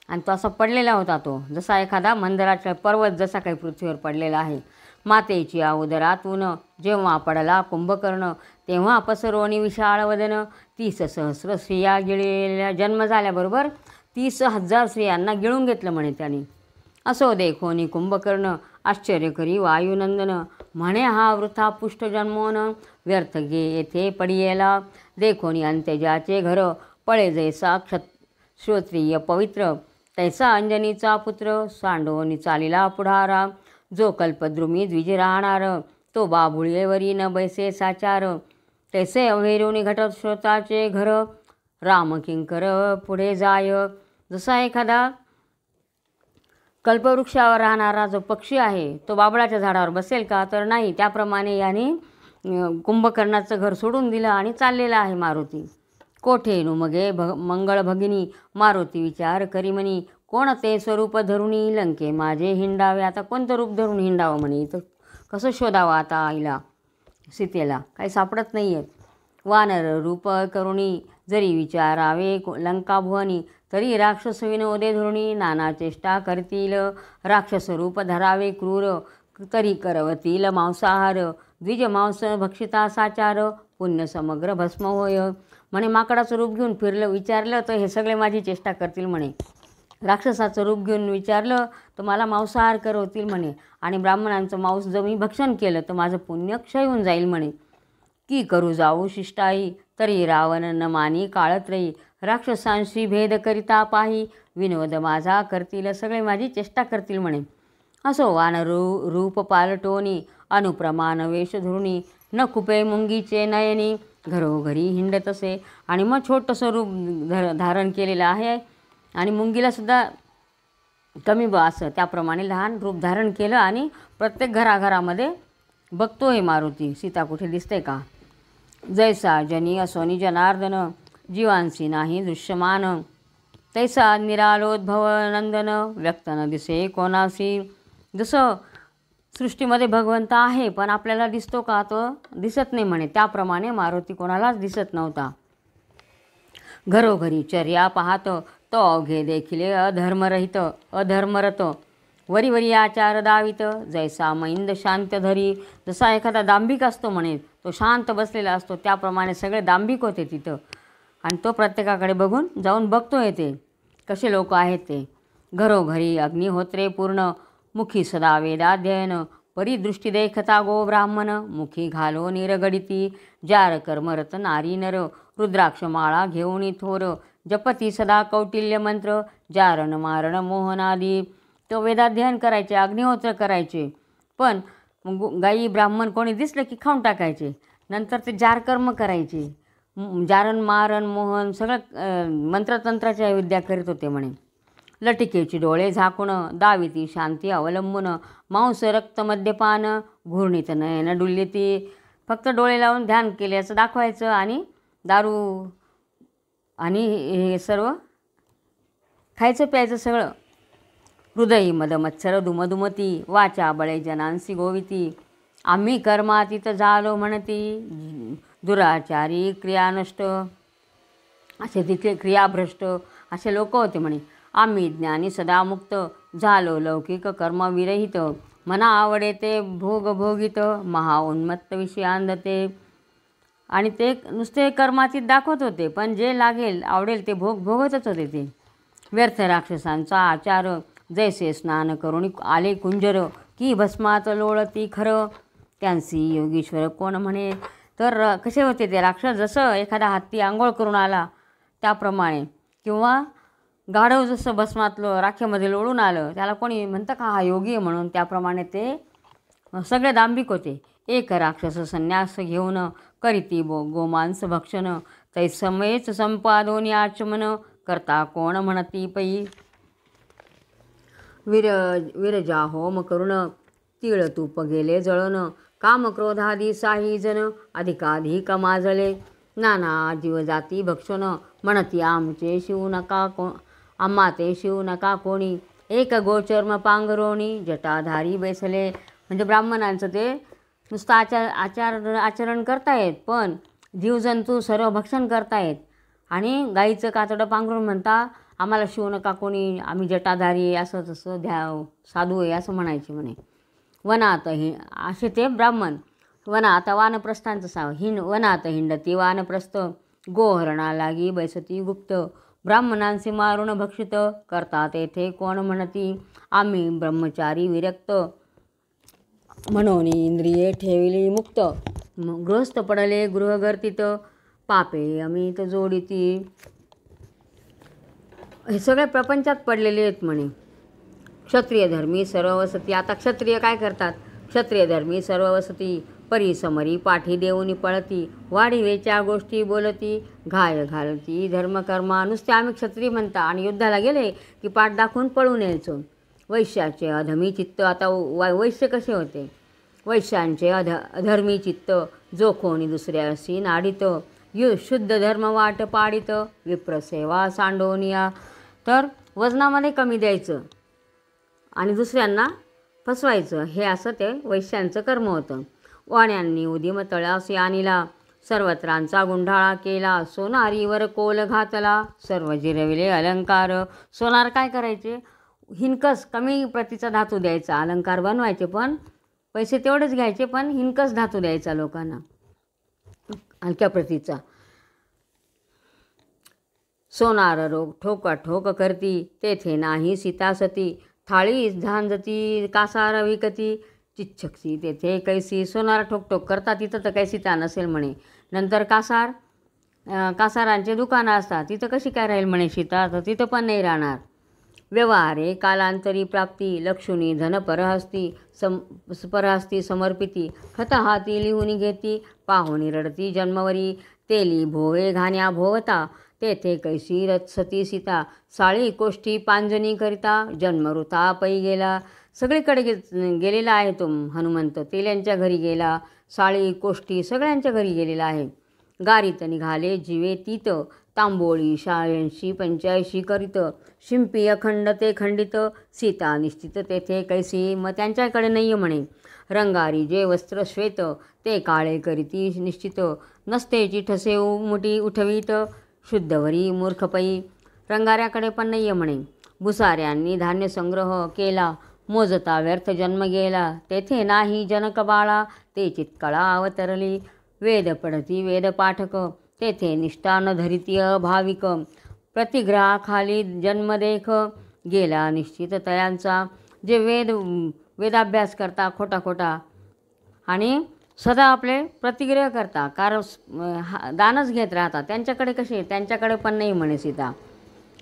Speaker 1: आणि तो असा पडलेला होता तो जसा एखादा मंदराचळ पर्वत जसा काही पृथ्वीवर पडलेला आहे. मातेची उदरातून जेव्हा पडला कुंभकर्ण तेव्हा पसरोनी विशाळ वदन 30 सहस्र स्त्रिया गिळलेल्या. जन्म झाल्याबरोबर 30,000 स्त्रियांना गिळून घेतलं म्हणे त्याने. असो देखोनी कुंभकर्ण आश्चर्य करी वायुनंदन म्हणे हा वृथा पुष्ट जन्मोन व्यर्थ गे येथे पडियेला. देखोनी अंत्यजाचे घर पळे जैसा श्रोत्रिय पवित्र तैसा अंजनीचा पुत्र सांडोनी चालिला पुढारा. जो कल्पद्रुमी द्विज राहणार तो बाभुळीवरी न बैसे साचार तैसे अभेरोनी घटत श्रोताचे घर राम किंकर पुढे जाय. जसा एखादा कल्पवृक्षावर राहणारा जो पक्षी आहे तो बाबळाच्या झाडावर बसेल का, तर नाही. त्याप्रमाणे याने कुंभकर्णाचं घर सोडून दिलं आणि चाललेला आहे मारुती. कोठेनु मगे मंगळ भगिनी मारुती विचार करी म्हणी कोण ते स्वरूप धरुणी लंके माझे हिंडावे. आता कोणतं रूप धरून हिंडावं म्हणे, इथं कसं शोधावं आता आईला सीतेला, काही सापडत नाही आहे. वानर रूप करुणी जरी विचारावे लंका भुवनी तरी राक्षस विनोदे धरुणी नाना चेष्टा करतील. राक्षस रूप धरावे क्रूर तरी करवतील मांसाहार द्विज मांस भक्षिता साचार पुण्य समग्र भस्म होय. म्हणे माकडाचं रूप घेऊन फिरलं विचारलं तर हे सगळे माझी चेष्टा करतील म्हणे. राक्षसाचं रूप घेऊन विचारलं तर मला मांसाहार करवतील म्हणे आणि ब्राह्मणांचं मांस जर मी भक्षण केलं तर माझं पुण्य क्षय होऊन जाईल म्हणे. की करू जाऊ शिष्टाई तरी रावण न मानी काळत रही राक्षसांशी भेद करिता पाही विनोद माझा करतील सगळे माझी चेष्टा करतील म्हणे. असो वानर रूप पालटोनी अनुप्रमाण वेश धरुणी न कुपे मुंगीचे नयनी घरोघरी हिंडत असे. आणि मग छोटंसं रूप धारण केलेलं आहे आणि मुंगीलासुद्धा कमी असं त्याप्रमाणे लहान रूप धारण केलं आणि प्रत्येक घराघरामध्ये बघतोय मारुती सीता कुठे दिसते का. जैसा जनी असोनी जनार्दन जीवांसी नाही दृश्यमान तैसा निरालोद्भव नंदन व्यक्त न दिसे कोणासी. जसं सृष्टीमध्ये भगवंत आहे पण आपल्याला दिसतो का, तो दिसत नाही म्हणे. त्याप्रमाणे मारुती कोणालाच दिसत नव्हता. घरोघरी चर्या पाहत तो अवघे देखिले अधर्मरत वरी वरी आचार दावित जैसा मैंद शांत धरी. जसा एखादा दांभिक असतो म्हणे तो शांत बसलेला असतो त्याप्रमाणे सगळे दांभिक होते तिथं आणि तो प्रत्येकाकडे बघून जाऊन बघतो येते कसे लोक आहेत ते. घरोघरी अग्निहोत्रे पूर्ण मुखी सदा वेदाध्ययन परिदृष्टी देखता गो ब्राह्मण मुखी घालो निरगडिती जार कर्मरत नारी नर रुद्राक्ष माळा घेऊनी थोर जपती सदा कौटिल्य मंत्र जारण मारण मोहनादी. तो वेदाध्ययन करायचे, अग्निहोत्र करायचे, पण गाई ब्राह्मण कोणी दिसलं की खाऊन टाकायचे. नंतर ते जारकर्म करायचे, जारण मारण मोहन सगळं मंत्रतंत्राच्या विद्या करीत होते म्हणे. लटिकेची डोळे झाकून दाविती शांती अवलंबून मांस रक्त मद्यपान घूर्णित नयन डुल्यती. फक्त डोळे लावून ध्यान केल्याचं दाखवायचं आणि दारू आणि हे सर्व खायचं प्यायचं सगळं. हृदयी मदमत्सर दुमदुमती वाचा बळे जनांसी गोविती. आम्ही कर्मातीत झालो म्हणती दुराचारी क्रिया नष्ट. असे तिथले क्रियाभ्रष्ट असे लोक होते म्हणे. आम्ही ज्ञानी सदा मुक्त झालो लौकिक कर्मविरहित. मना आवडे ते भोग भोगित महाउन्मत्त विषयांधते. आणि ते नुसते कर्मातीत दाखवत होते, पण जे लागेल आवडेल ते भोग भोगतच होते ते. व्यर्थ राक्षसांचा आचार जैसे स्नान करून आले कुंजर की भस्मात लोळती खरं. त्यांसी योगीश्वर कोण म्हणे. तर कसे होते ते राक्षस, जसं एखादा हत्ती आंघोळ करून आला त्याप्रमाणे, किंवा गाढव जसं भस्मात राखेमध्ये लोळून आलं त्याला कोणी म्हणतं का हा योगी आहे म्हणून, त्याप्रमाणे ते सगळे दांभिक होते. एक राक्षस संन्यास घेऊन करीती गोमांस भक्षण तैसमयेच संपादोनी आचमन करता कोण म्हणती पै. विरजा होम करुण तीळ तूप गेले जळण काम क्रोधादी साही जन अधिकाधिक माजले. नाना जीवजाती भक्षण म्हणती आमचे शिव नका आम्हा ते शिव नका कोणी. एक गोचर्म पांघरोणी जटाधारी बैसले. म्हणजे ब्राह्मणांचं ते नुसतं आचरण करतायत, पण जीवजंतू सर्व भक्षण करतायत. आणि गाईचं कातडं पांघरून म्हणता आम्हाला शिव नका कोणी, आम्ही जटाधारी असं तसं साधू आहे असं म्हणायचे म्हणे. वनात असे ते ब्राह्मण. वनात वानप्रस्थांचं साव वनात हिंडती वानप्रस्थ गोहरणा लागी बैसती गुप्त. ब्राह्मणांचे मारून भक्षित करतात येथे कोण म्हणती आम्ही ब्रह्मचारी विरक्त. म्हणून इंद्रिये ठेविली मुक्त गृहस्थ पडले गृहगर्तित पापे अमित जोडिती. हे सगळे प्रपंचात पडलेले आहेत म्हणे. क्षत्रिय धर्मी सर्व वसती. आता क्षत्रिय काय करतात, क्षत्रिय धर्मी सर्व वसती परिसमरी पाठी देऊनी पळती. वाढीवेच्या गोष्टी बोलती घाय घालती धर्मकर्मा. नुसते आम्ही क्षत्रिय म्हणता आणि युद्धाला गेले की पाठ दाखवून पळून यायचो. वैश्याचे अधमी चित्त. आता वैश्य कसे होते, वैश्यांचे अधर्मी चित्त जो कोणी दुसऱ्याशी नाडित. शुद्ध धर्म वाट पाडित विप्रसेवा सांडोनिया. तर वजनामध्ये कमी द्यायचं आणि दुसऱ्यांना फसवायचं, हे असं ते वैश्यांचं कर्म होतं. वाण्यांनी उदिम तळासी आणिला सर्वत्रांचा गुंढाळा केला. सोनारीवर कोल घातला सर्व जिरविले अलंकार. सोनार काय करायचे, हिनकस कमी प्रतीचा धातू द्यायचा. अलंकार बनवायचे पण पैसे तेवढेच घ्यायचे, पण हिनकस धातू द्यायचा लोकांना हलक्या प्रतीचा. सोनार रोग ठोका ठोक करती तेथे नाही सीता सती. थाळी झांजती कासार विकती चिच्छक्सी तेथे कैसी. सोनार ठोकठोक करतात तिथं तर काही सीता नसेल म्हणे. नंतर कासारांचे दुकानं असतात तिथं कशी काय राहील म्हणे सीता, तर तिथं पण नाही राहणार. व्यवहारे कालांतरी प्राप्ती लक्षुनी धन परहस्ती समर्पिती. हाती लिहून घेती पाहुणी रडती जन्मवरी. तेली भोवे घाण्या भोवता तेथे कैसी रथसती सीता. साळी कोष्ठी पांजनी करिता जन्मऋता पै गेला. सगळीकडे गेलेला आहे तो हनुमंत. तेल्यांच्या घरी गेला, साळी कोष्ठी सगळ्यांच्या घरी गेलेला आहे. गारीत निघाले जीवे तीत तांबोळी 86 85 करीत. शिंपी अखंड ते खंडित सीता निश्चित तेथे कैसी. मग त्यांच्याकडे नाही म्हणे. रंगारी जे वस्त्र श्वेत ते काळे करीती निश्चित. नसतेची ठसे मुठी उठवीत शुद्धवरी मूर्खपई. रंगाऱ्याकडे पण नाही म्हणे. भुसाऱ्यांनी धान्य संग्रह केला मोजता व्यर्थ जन्म गेला. तेथे नाही जनक बाळा ते चित्कळा अवतरली. वेद पढती वेद पाठक तेथे निष्ठा न धरिती अभाविक. प्रतिग्रहाखाली जन्मदेख गेला निश्चित तयांचा. जे वेदाभ्यास करता खोटा आणि सदा आपले प्रतिग्रह करता, कारण दानच घेत राहतात. त्यांच्याकडे कसे, त्यांच्याकडे पण नाही म्हणे सीता.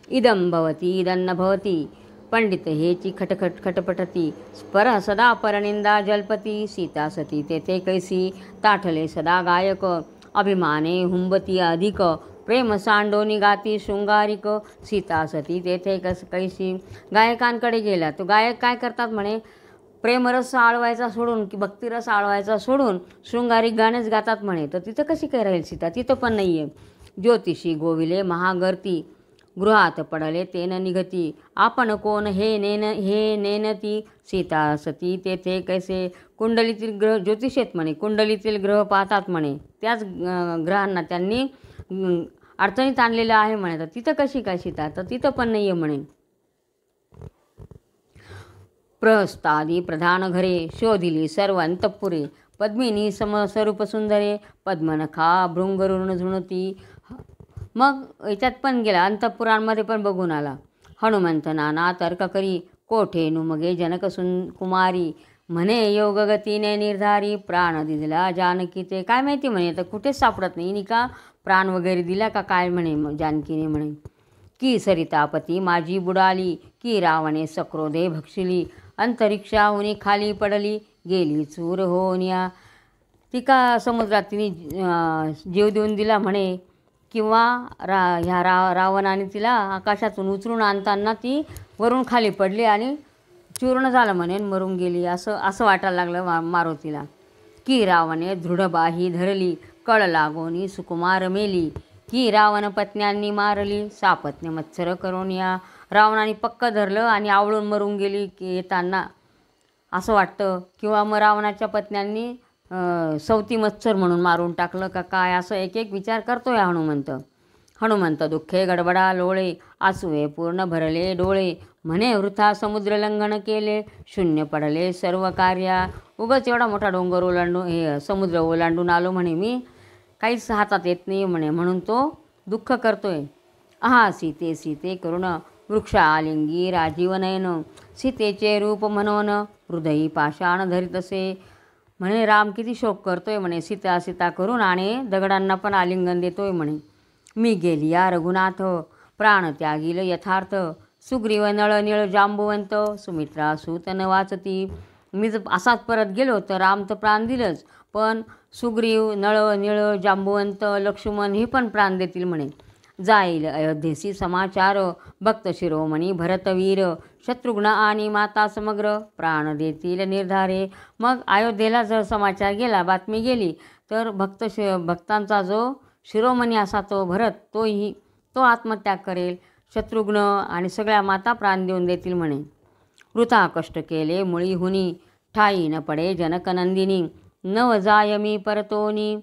Speaker 1: इदं भवती इदन्न भवती पंडित हेची खटखट खटपटती पर सदा परनिंदा जल्पती सीता सती तेथे कैसी ताठले सदा गायक अभिमाने हुंबती अधिक प्रेम सांडोनी गाती शृंगारिक सीता सती तेथे कैसी. गायकांकडे गेला तो गायक काय करतात म्हणे, प्रेमरस आळवायचा सोडून की भक्तिरस आळवायचा सोडून शृंगारिक गाणेच गातात म्हणे. तर तिथं कशी काय राहील सीता, तिथं पण नाही आहे. ज्योतिषी गोविले महागर्ती गृहात पडले तेन निघती आपण कोण हे नेनती सीता सती तेथे कैसे. कुंडलीतील ग्रह ज्योतिष आहेत म्हणे, कुंडलीतील ग्रह पाहतात म्हणे, त्याच ग्रहांना त्यांनी अडचणीत आणलेलं आहे म्हणे. तर तिथं कशी काय सीता, तर तिथं पण नाही आहे म्हणे. प्रहस्तादी प्रधान घरे शोधिली सर्व अंतपुरे पद्मिनी समस्वरूप सुंदरे पद्मनखा भृंगरुण झुणती. मग याच्यात पण गेला, अंतपुरांमध्ये पण बघून आला. हनुमंत नाना तर्क करी कोठे नुमगे जनक कुमारी म्हणे योग गतीने निर्धारी प्राण दिला जानकी ते. काय माहिती म्हणे, तर कुठेच सापडत नाही. का प्राण वगैरे दिला का काय म्हणे जानकीने म्हणे. की सरितापती माझी बुडाली की रावणे सक्रोधे भक्षिली अंतरिक्षाहुनी खाली पडली गेली चूर होऊन. ती का समुद्रात तिने जीव देऊन दिला म्हणे, किंवा ह्या रावणाने तिला आकाशातून उचलून आणताना ती वरून खाली पडली आणि चूर्ण झालं म्हणे, मरून गेली असं वाटायला लागलं मारुतीला. की रावणे दृढबाही धरली कळ लागोनी सुकुमार मेली की रावण पत्न्यांनी मारली सापत्न्य मत्सर करून. रावणाने पक्क धरलं आणि आवळून मरून गेली की येताना असं वाटतं, किंवा मग रावणाच्या पत्न्यांनी सवती मत्सर म्हणून मारून टाकलं का काय, असं एक एक विचार करतोय हनुमंत दुःखे गडबडा लोळे आसुवे पूर्ण भरले डोळे म्हणे वृथा समुद्र लंघन केले शून्य पडले सर्व कार्या. उगाच एवढा मोठा डोंगर ओलांडून समुद्र ओलांडून आलो म्हणे मी, काहीच हातात येत नाही म्हणे, म्हणून तो दुःख करतोय. आहा सीते सीते करुण वृक्ष आलिंगी राजीव नयन सीतेचे रूप म्हणून हृदयी पाषाण धरितसे. म्हणे राम किती शोक करतोय म्हणे, सीता सीता करून आणि दगडांना पण आलिंगन देतोय म्हणे. मी गेली या रघुनाथ प्राण त्यागील यथार्थ सुग्रीव नळ निळ जांबुवंत सुमित्रा सूतन वाचती. मी जर असाच परत गेलो तर राम तर प्राण दिलंच, पण सुग्रीव नळ निळ जांबुवंत लक्ष्मण हे पण प्राण देतील म्हणे. जाईल अयोध्येसी समाचार भक्त शिरोमणी भरतवीर शत्रुघ्न आणि माता समग्र प्राण देतील निर्धारे. मग अयोध्येला जर समाचार गेला, बातमी गेली, तर भक्तांचा जो शिरोमणी असा तो भरत तो आत्मत्याग करेल, शत्रुघ्न आणि सगळ्या माता प्राण देऊन देतील म्हणे. वृथा कष्ट केले मुळी हुनी ठाई न पडे जनकनंदिनी नव जाय मी परतोनी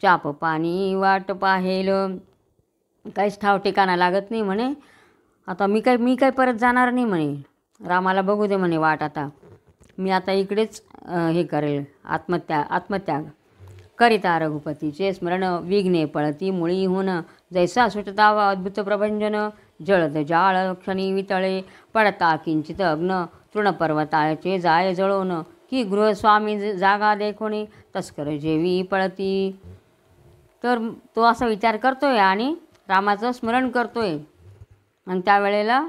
Speaker 1: चाप पाणी वाट पाहेल. काहीच ठाव ठिकाणा लागत नाही म्हणे. आता मी काय परत जाणार नाही म्हणे, रामाला बघू दे म्हणे वाट, आता मी आता इकडेच हे करेल आत्मत्याग करिता रघुपतीचे स्मरण विघ्ने पळती मुळीहून जैसा सुटता अद्भुत प्रभंजन जळद जाळ क्षणी वितळे पडता किंचित अग्न तृणपर्वताचे जाय जळवून की गृहस्वामी जागा देखोणी तस्कर जेवी पळती. तर तो असा विचार करतोय आणि रामाचं स्मरण करतोय. आणि त्यावेळेला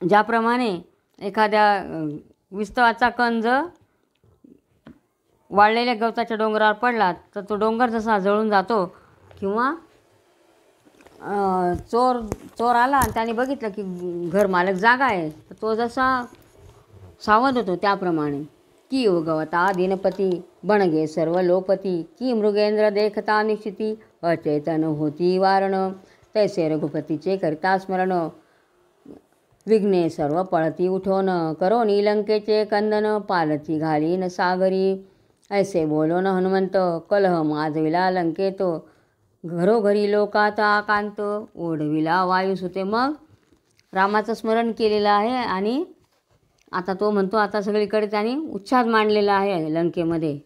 Speaker 1: ज्याप्रमाणे एखाद्या विस्तवाचा कंज वाळलेल्या गवताच्या डोंगरावर पडला तर तो डोंगर जसा जळून जातो, किंवा चोर आला आणि त्याने बघितलं की घर मालक जागा आहे, तर तो जसा सावध होतो त्याप्रमाणे. की गवता दिनपती बनगे सर्व लोपती की मृगेंद्र देखता निश्चिती अचेतन होती वारण तैसे रघुपतीचे करिता स्मरण विघ्ने सर्व पळती उठोन करोनी लंकेचे कंदन पालती घालीन सागरी. ऐसे बोलोन हनुमंत कलह माजविला लंकेत घरोघरी लोकात आकांत ओढविला वायुसुते. मग रामाचं स्मरण केलेलं आहे आणि आता तो म्हणतो, आता सगळीकडे त्याने उच्छाद मांडलेला आहे लंकेमध्ये.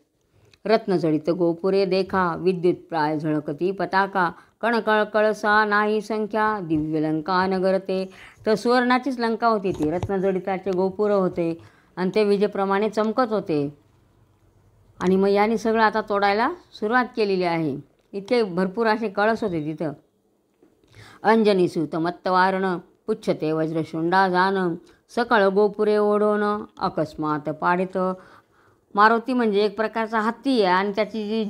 Speaker 1: रत्नजडित गोपुरे देखा विद्युत प्राय झळकती पताका कणकळ कळसा नाही संख्या दिव्य लंका नगरते. तर सुवर्णाचीच लंका होती ती, रत्नजडिताचे गोपुरं होते आणि ते विजेप्रमाणे चमकत होते. आणि मग यांनी सगळं आता तोडायला सुरुवात केलेली आहे. इतके भरपूर असे कळस होते तिथं. अंजनी सुत मत्तवारण पुच्छते वज्रशुंडा जान सकळ गोपुरे ओढवण अकस्मात पाडित. मारुती म्हणजे एक प्रकारचा हत्ती आहे आणि त्याची जी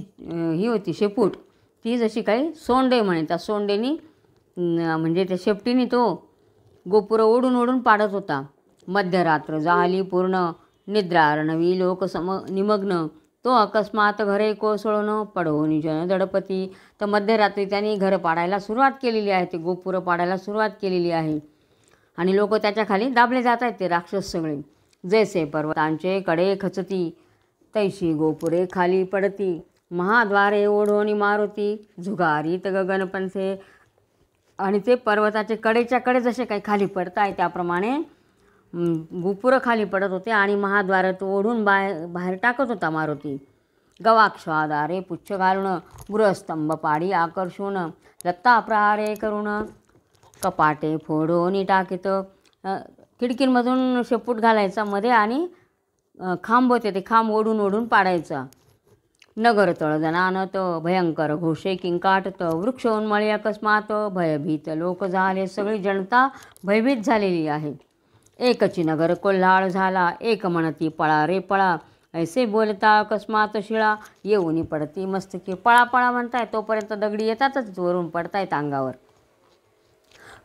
Speaker 1: ही होती शेपूट ती जशी काही सोंडे म्हणे. त्या सोंडेनी म्हणजे त्या शेपटीने तो गोपुरं ओढून ओढून पाडत होता. मध्यरात्र झाली पूर्ण निद्रा रणवी लोक निमग्न तो अकस्मात घरे कोसळून पडवून जन दडपती. तर मध्यरात्री त्यांनी घरं पाडायला सुरुवात केलेली आहे. ते गोपुरं पाडायला सुरुवात केलेली आहे आणि लोक त्याच्या खाली दाबले जात आहेत ते राक्षस सगळे. जैसे पर्वतांचे कडे खचती तैशी गोपुरे खाली पडती महाद्वारे ओढोनी मारुती झुगारीत गगनपंथे. आणि ते पर्वताचे कडेच्या कडे जसे काही खाली पडत आहे त्याप्रमाणे गोपुरं खाली पडत होते आणि महाद्वारात ओढून बाहेर टाकत होता मारुती. गवाक्षादारे पुच्छ घालून गृहस्तंभ पाडी आकर्षून लत्ता प्रहारे करून कपाटे फोडून टाकीत. खिडकींमधून शेपूट घालायचा मध्ये आणि खांब होते ते खांब ओढून ओढून पाडायचा. नगर तळजनानत भयंकर घोषे किंकाटत वृक्षोन्मळे अकस्मात भयभीत लोक झाले. सगळी जनता भयभीत झालेली आहे. एकची नगर कोल्हाळ झाला एक म्हणती पळा रे पळा ऐसे बोलता अकस्मात शिळा येऊनी पडती मस्तकी. पळा पळा म्हणताय तोपर्यंत दगडी येतातच वरून पडतायत अंगावर.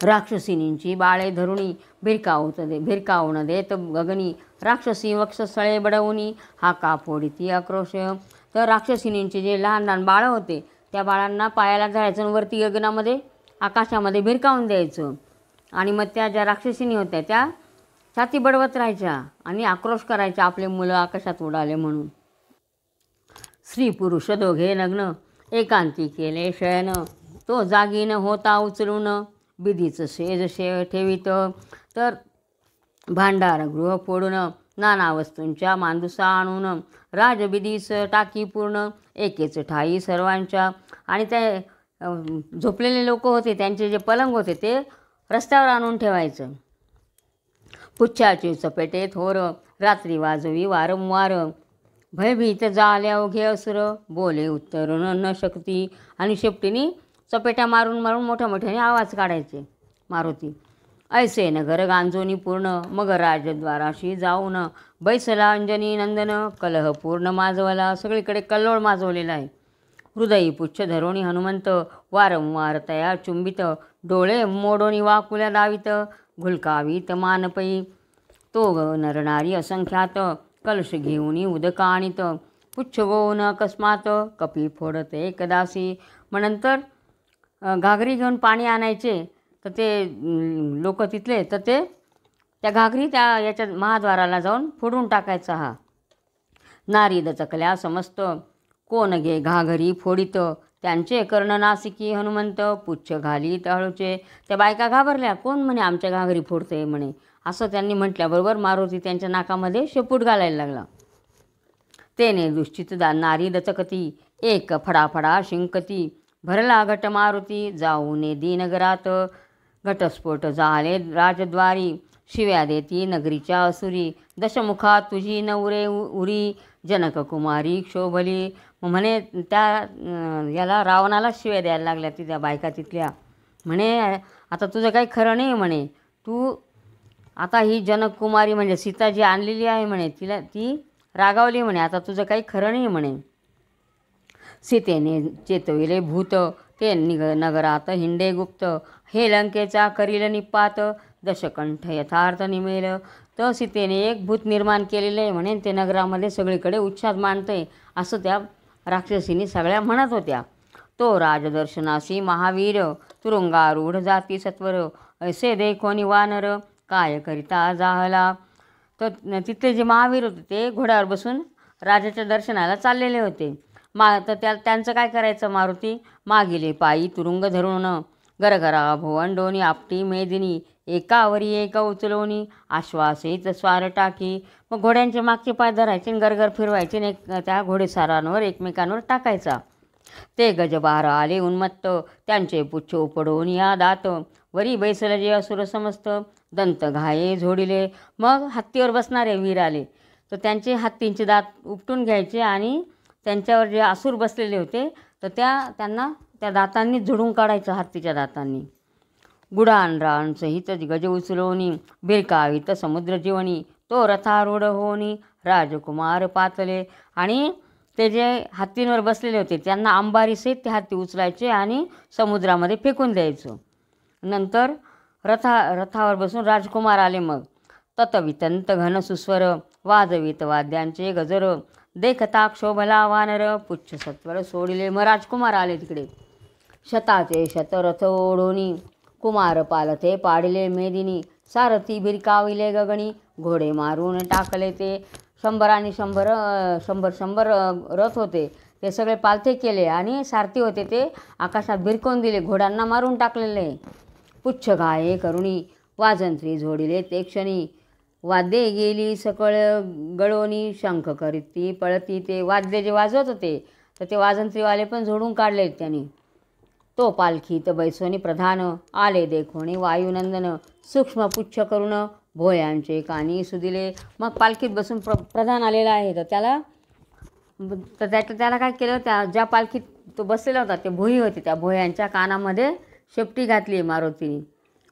Speaker 1: राक्षसिनींची बाळे धरुणी भिरकावून देत गगनी राक्षसी वक्षस्थळे बडवूनी हाका फोडीती आक्रोश. तर राक्षसिनींचे जे लहान लहान बाळं होते त्या बाळांना पायाला जायचं वरती गगनामध्ये आकाशामध्ये भिरकावून द्यायचं आणि मग त्या ज्या राक्षसिनी होत्या त्या छाती बडवत राहायच्या आणि आक्रोश करायच्या आपले मुलं आकाशात उडाले म्हणून. स्त्री पुरुष दोघे नग्न एकांती केले शयन तो जागी न होता उचलून बिधीचं शेज ठेवीत. तर भांडार गृह फोडून नाना वस्तूंच्या मांदुसा आणून राजबिधीस टाकी पूर्ण एकेच ठाई सर्वांच्या. आणि ते झोपलेले लोक होते त्यांचे जे पलंग होते ते रस्त्यावर आणून ठेवायचं. पुच्छाचे चपेटे थोर रात्री वाजवी वारंवार भयभीत झाले अवघे असुर बोले उत्तर न शक्ती. आणि शेपटीने चपेट्या मारून मारून मोठ्या मोठ्याने आवाज काढायचे मारुती. ऐसे नगर गांजोनी पूर्ण मग राजद्वाराशी जाऊन बैसला अंजनी नंदन कलह पूर्ण माजवला. सगळीकडे कल्लोळ माजवलेला आहे. हृदयी पुच्छ धरोणी हनुमंत वारंवार तया चुंबित डोळे मोडोनी वाकुल्या दावित घुलकावीत मानपई. तो नरनारी असंख्यात कलश घेऊनी उदका आणीत पुच्छ गोवन अकस्मात कपी फोडत एकदासी. मग नंतर घागरी घेऊन पाणी आणायचे तर ते लोक तिथले तर ते त्या घागरी त्या याच्या महाद्वाराला जाऊन फोडून टाकायचा. हा नारी दचकल्या समस्त कोण घे घागरी फोडित त्यांचे कर्ण नासिकी हनुमंत पुच्छ घाली हळूचे. त्या बायका घाबरल्या कोण म्हणे आमच्या घागरी फोडते म्हणे असं त्यांनी म्हटल्याबरोबर मारुती त्यांच्या नाकामध्ये शेपूट घालायला लागला. तेने दुश्चित नारी दचकती एक फडाफडा शिंकती भरला घट मारुती जाऊने दीनगरात. घटस्फोट झाले राजद्वारी शिव्या देती नगरीच्या असुरी दशमुखा तुझी नवरे उरी जनक कुमारी क्षोभली. म्हणे त्या याला रावणाला शिव्या द्यायला लागल्या त्या बायका तिथल्या. म्हणे आता तुझं काही खरं नाही म्हणे. तू आता ही जनककुमारी म्हणजे सीता जी आणलेली आहे म्हणे ती रागावली म्हणे आता तुझं काही खरं नाही म्हणे. सीतेने चेतविले भूत ते नगरात हिंडे गुप्त हे लंकेचा करील निपात दशकंठ यथार्थ निमेल. तर सीतेने एक भूत निर्माण केलेलं आहे म्हणे ते नगरामध्ये सगळीकडे उच्छाद मांडतंय असं त्या राक्षसीनी सगळ्या म्हणत होत्या. तो राजदर्शनासी महावीर तुरुंगारूढ जाती सत्वर ऐसे देखोनी वानर काय करिता जाहला. तर तिथले जे महावीर होते ते घोड्यावर बसून राजाच्या दर्शनाला चाललेले होते. तर त्यांचं काय करायचं मारुती मागिले पायी तुरुंग धरून गरगरा भुवंडोनी आपटी मेदिनी एकावरी एक उचलवणी आश्वासित स्वार टाकी. मग घोड्यांचे मागचे पाय धरायचे आणि गरगर फिरवायचे आणि त्या घोडेसारांवर एकमेकांवर टाकायचा. ते गजबार आले उन्मत्त त्यांचे पुच्छ उपडून या दात वरी बैसल जे असुर समस्त दंत घाये झोडिले. मग हत्तीवर बसणारे वीर आले तर त्यांचे हत्तींचे दात उपटून घ्यायचे आणि त्यांच्यावर जे असुर बसलेले होते तर त्यांना त्या दातांनी झोडून काढायचं, हत्तीच्या दातांनी. गुडान रान सहित गज उचलोनी बिरकावित समुद्र जीवनी तो रथारूढ होनी राजकुमार पातले. आणि ते जे हत्तींवर बसलेले होते त्यांना अंबारीसहित ते हत्ती उचलायचे आणि समुद्रामध्ये फेकून द्यायचं. नंतर रथावर बसून राजकुमार आले. मग ततवितंत घन सुस्वर वाजवित वाद्यांचे गजर देखता क्षोभला वानर पुच्छ सत्वर सोडिले. मग राजकुमार आले तिकडे. शताचे शतरथ ओढोनी कुमार पालथे पाडिले मेदिनी सारथी भिरकाविले गगनी घोडे मारून टाकले ते. 100 आणि 100 रथ होते ते सगळे पालथे केले आणि सारथी होते ते आकाशात भिरकवून दिले, घोड्यांना मारून टाकलेले. पुच्छ गाये करुणी वाजंत्री झोडिले ते क्षणी वाद्ये गेली सकळ गळोनी शंख करीती पळती. ते वाद्य जे वाजवत होते तर ते वाजंत्रीवाले पण झोडून काढले त्यांनी. तो पालखीत बैसोनी प्रधान आले देखोनी वायुनंदन सूक्ष्म पुच्छ करून भोयांचे कानी सुदिले. मग पालखीत बसून प्रधान आलेला आहे तर त्याला काय केलं, त्या ज्या पालखीत तो बसलेला होता ते भोई होते, त्या भोयांच्या कानामध्ये शेपटी घातली मारुतीने.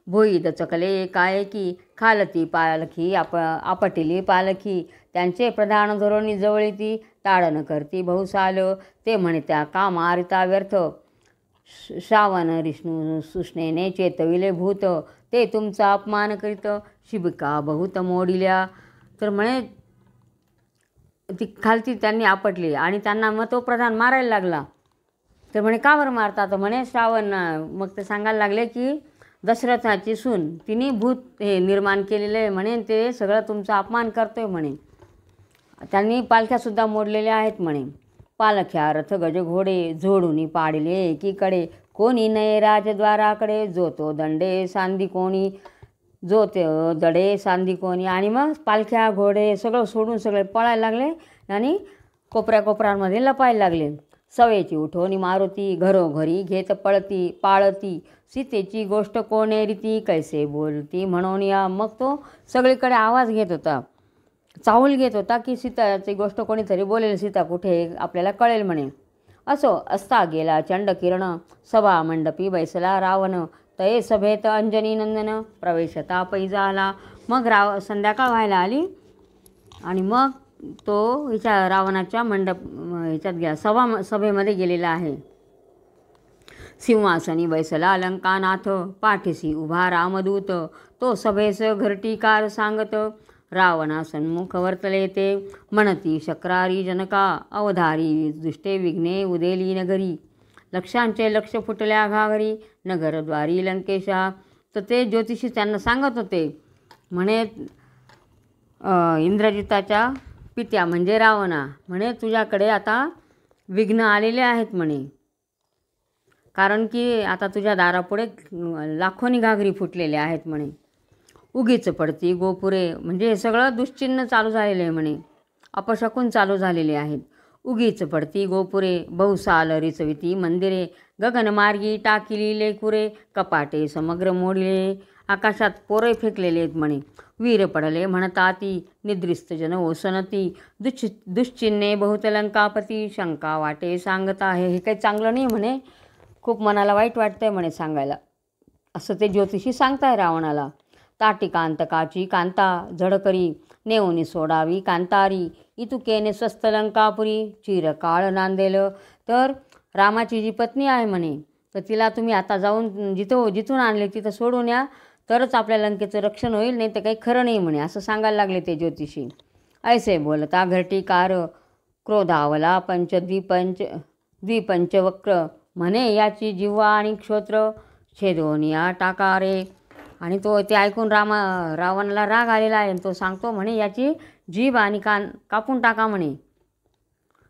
Speaker 1: भोई दचकले काय की खालती पालखी आपटिली पालखी त्यांचे प्रधान धोरणी जवळी ती ताडन करती बहुसाल. ते म्हणत्या का मारिता व्यर्थ श्रावण विष्णू सुष्णेने चेतविले भूत ते तुमचा अपमान करीत शिबिका बहुत मोडिल्या. तर म्हणे ती खालती त्यांनी आपटली आणि त्यांना मग तो प्रधान मारायला लागला. तर म्हणे का बरं मारता, तर म्हणे श्रावण. मग ते सांगायला लागले की दशरथाची सून तिने भूत हे निर्माण केलेलं आहे म्हणे, ते सगळं तुमचा अपमान करतोय म्हणे. त्यांनी पालख्यासुद्धा मोडलेल्या आहेत म्हणे. पालख्या रथ गज घोडे झोडून पाडिले एकीकडे कोणी नये राजद्वाराकडे जो तो दंडे सांदी कोणी जो ते दडे सांदी कोणी. आणि मग पालख्या घोडे सगळं सोडून सगळे पळायला लागले आणि कोपऱ्यामध्ये लपायला लागले. सवेची उठवणी मारुती घरोघरी घेत पाळती सीतेची गोष्ट कोणे रीती कैसे बोलती म्हणून या. मग तो सगळीकडे आवाज घेत होता, चाहूल घेत होता की सीताची गोष्ट कोणीतरी बोलेल, सीता कुठे आपल्याला कळेल म्हणे. असो असता गेला चंड किरण सभा मंडपी बैसला रावण तये सभेत अंजनी नंदन प्रवेशता पैजा आला. मग संध्याकाळ व्हायला आली आणि मग तो रावणाच्या ह्याच्यात गेला, सभेमध्ये गेलेला आहे. सिंहासनी बैसला अलंकानाथ पाठीसी उभा रामदूत तो सभेस घरटीकार सांगत रावणा सन्मुख वर्तले ते म्हणती शक्रारी जनका अवधारी दुष्टे विघ्ने उदेली नगरी लक्षांचे लक्ष फुटल्या घागरी नगरद्वारी लंकेशा. तर ते ज्योतिषी त्यांना सांगत होते म्हणे इंद्रजिताच्या पित्या म्हणजे रावणा म्हणे तुझ्याकडे आता विघ्न आलेले आहेत म्हणे, कारण की आता तुझ्या दारापुढे लाखोनी घागरी फुटलेल्या आहेत म्हणे. उगीच पडती गोपुरे म्हणजे हे सगळं दुश्चिन्ह चालू झालेले आहे म्हणे, अपशकुन चालू झालेले आहेत. उगीच पडती गोपुरे बहुसाल रिचविती मंदिरे गगनमार्गी टाकिली लेकुरे कपाटे समग्र मोडले आकाशात पोरे फेकलेले आहेत म्हणे. वीर पडले म्हणताती निद्रिस्त जन ओसनती दुश्चिन्हे बहुत लंकापती शंका वाटे सांगत आहे. हे काही चांगलं नाही म्हणे, खूप मनाला वाईट वाटतंय म्हणे सांगायला, असं ते ज्योतिषी सांगताय रावणाला. ताटिकांतकाची कांता झडकरी नेऊनी सोडावी कांतारी इतुकेने स्वस्त लंकापुरी चिरकाळ नांदेल. तर रामाची जी पत्नी आहे म्हणे तर तिला तुम्ही आता जाऊन जिथून आणले तिथं सोडून या, तरच आपल्या लंकेचं रक्षण होईल, नाही तर काही खरं नाही म्हणे, असं सांगायला लागले ते ज्योतिषी. ऐसे बोलता घरटीकार क्रोधावला द्विपंचवक्र म्हणे याची जिव्हा आणि क्षोत्र छेदोनिया टाकारे. आणि तो ते ऐकून रावणाला राग आलेला आहे. तो सांगतो म्हणे याची जीभ आणि कान कापून टाका म्हणे.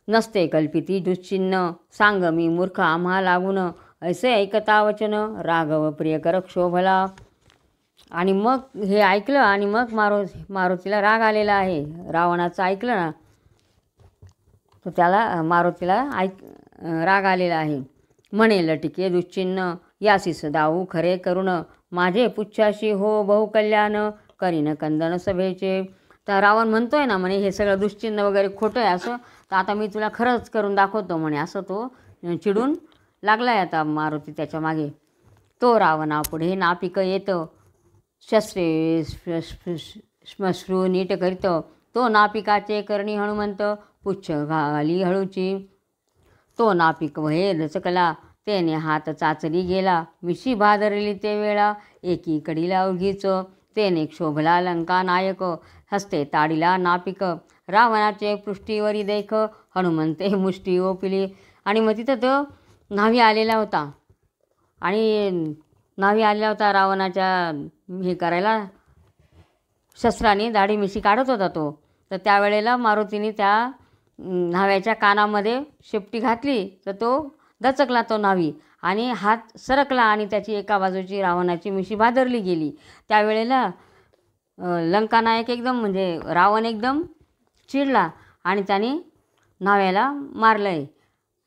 Speaker 1: नसते कल्पिती दुश्चिन्ह सांग मी मूर्ख आम्हा लागून ऐसे ऐकता वचन राघव प्रियकर क्षोभला. आणि मग हे ऐकलं आणि मग मारुतीला राग आलेला आहे. रावणाचं ऐकलं ना तो त्याला मारुतीला राग आलेला आहे. म्हणे लटिके दुश्चिन्ह यासी सदाऊ खरे करुण माझे पुच्छाशी हो बहुकल्याण करीन कंदन सभेचे. तर रावण म्हणतोय ना म्हणे हे सगळं दुश्चिन्ह वगैरे खोटं आहे असं, तर आता मी तुला खरंच करून दाखवतो म्हणे, असं तो चिडून लागलाय आता मारुती त्याच्या मागे. तो रावणापुढे नापिक येतं, शस्त्रे श्मश्रू नीट करीत, तो नापिकाचे करणी हनुमंत, पुच्छ घाली हळूची. तो नापिक वहे दचकला, त्याने हात चाचली गेला, मिशी भादरली ते वेळा, एकी कडीला उगीच, त्याने क्षोभला लंका नायक, हस्ते ताडीला नापिक, रावणाचे पृष्ठीवरी देख, हनुमंते मुष्टी ओपिली. आणि मग तिथं तो न्हावी आलेला होता, आणि न्हावी आलेला होता रावणाच्या हे करायला, शस्त्राने दाढी मिशी काढत होता तो. तर त्यावेळेला मारुतीने त्या न्हाव्याच्या कानामध्ये शेपटी घातली, तर तो दचकला तो न्हावी, आणि हात सरकला आणि त्याची एका बाजूची रावणाची मिशी भादरली गेली. त्यावेळेला लंकानायक एकदम म्हणजे रावण एकदम चिडला आणि त्याने न्हाव्याला मारलं आहे.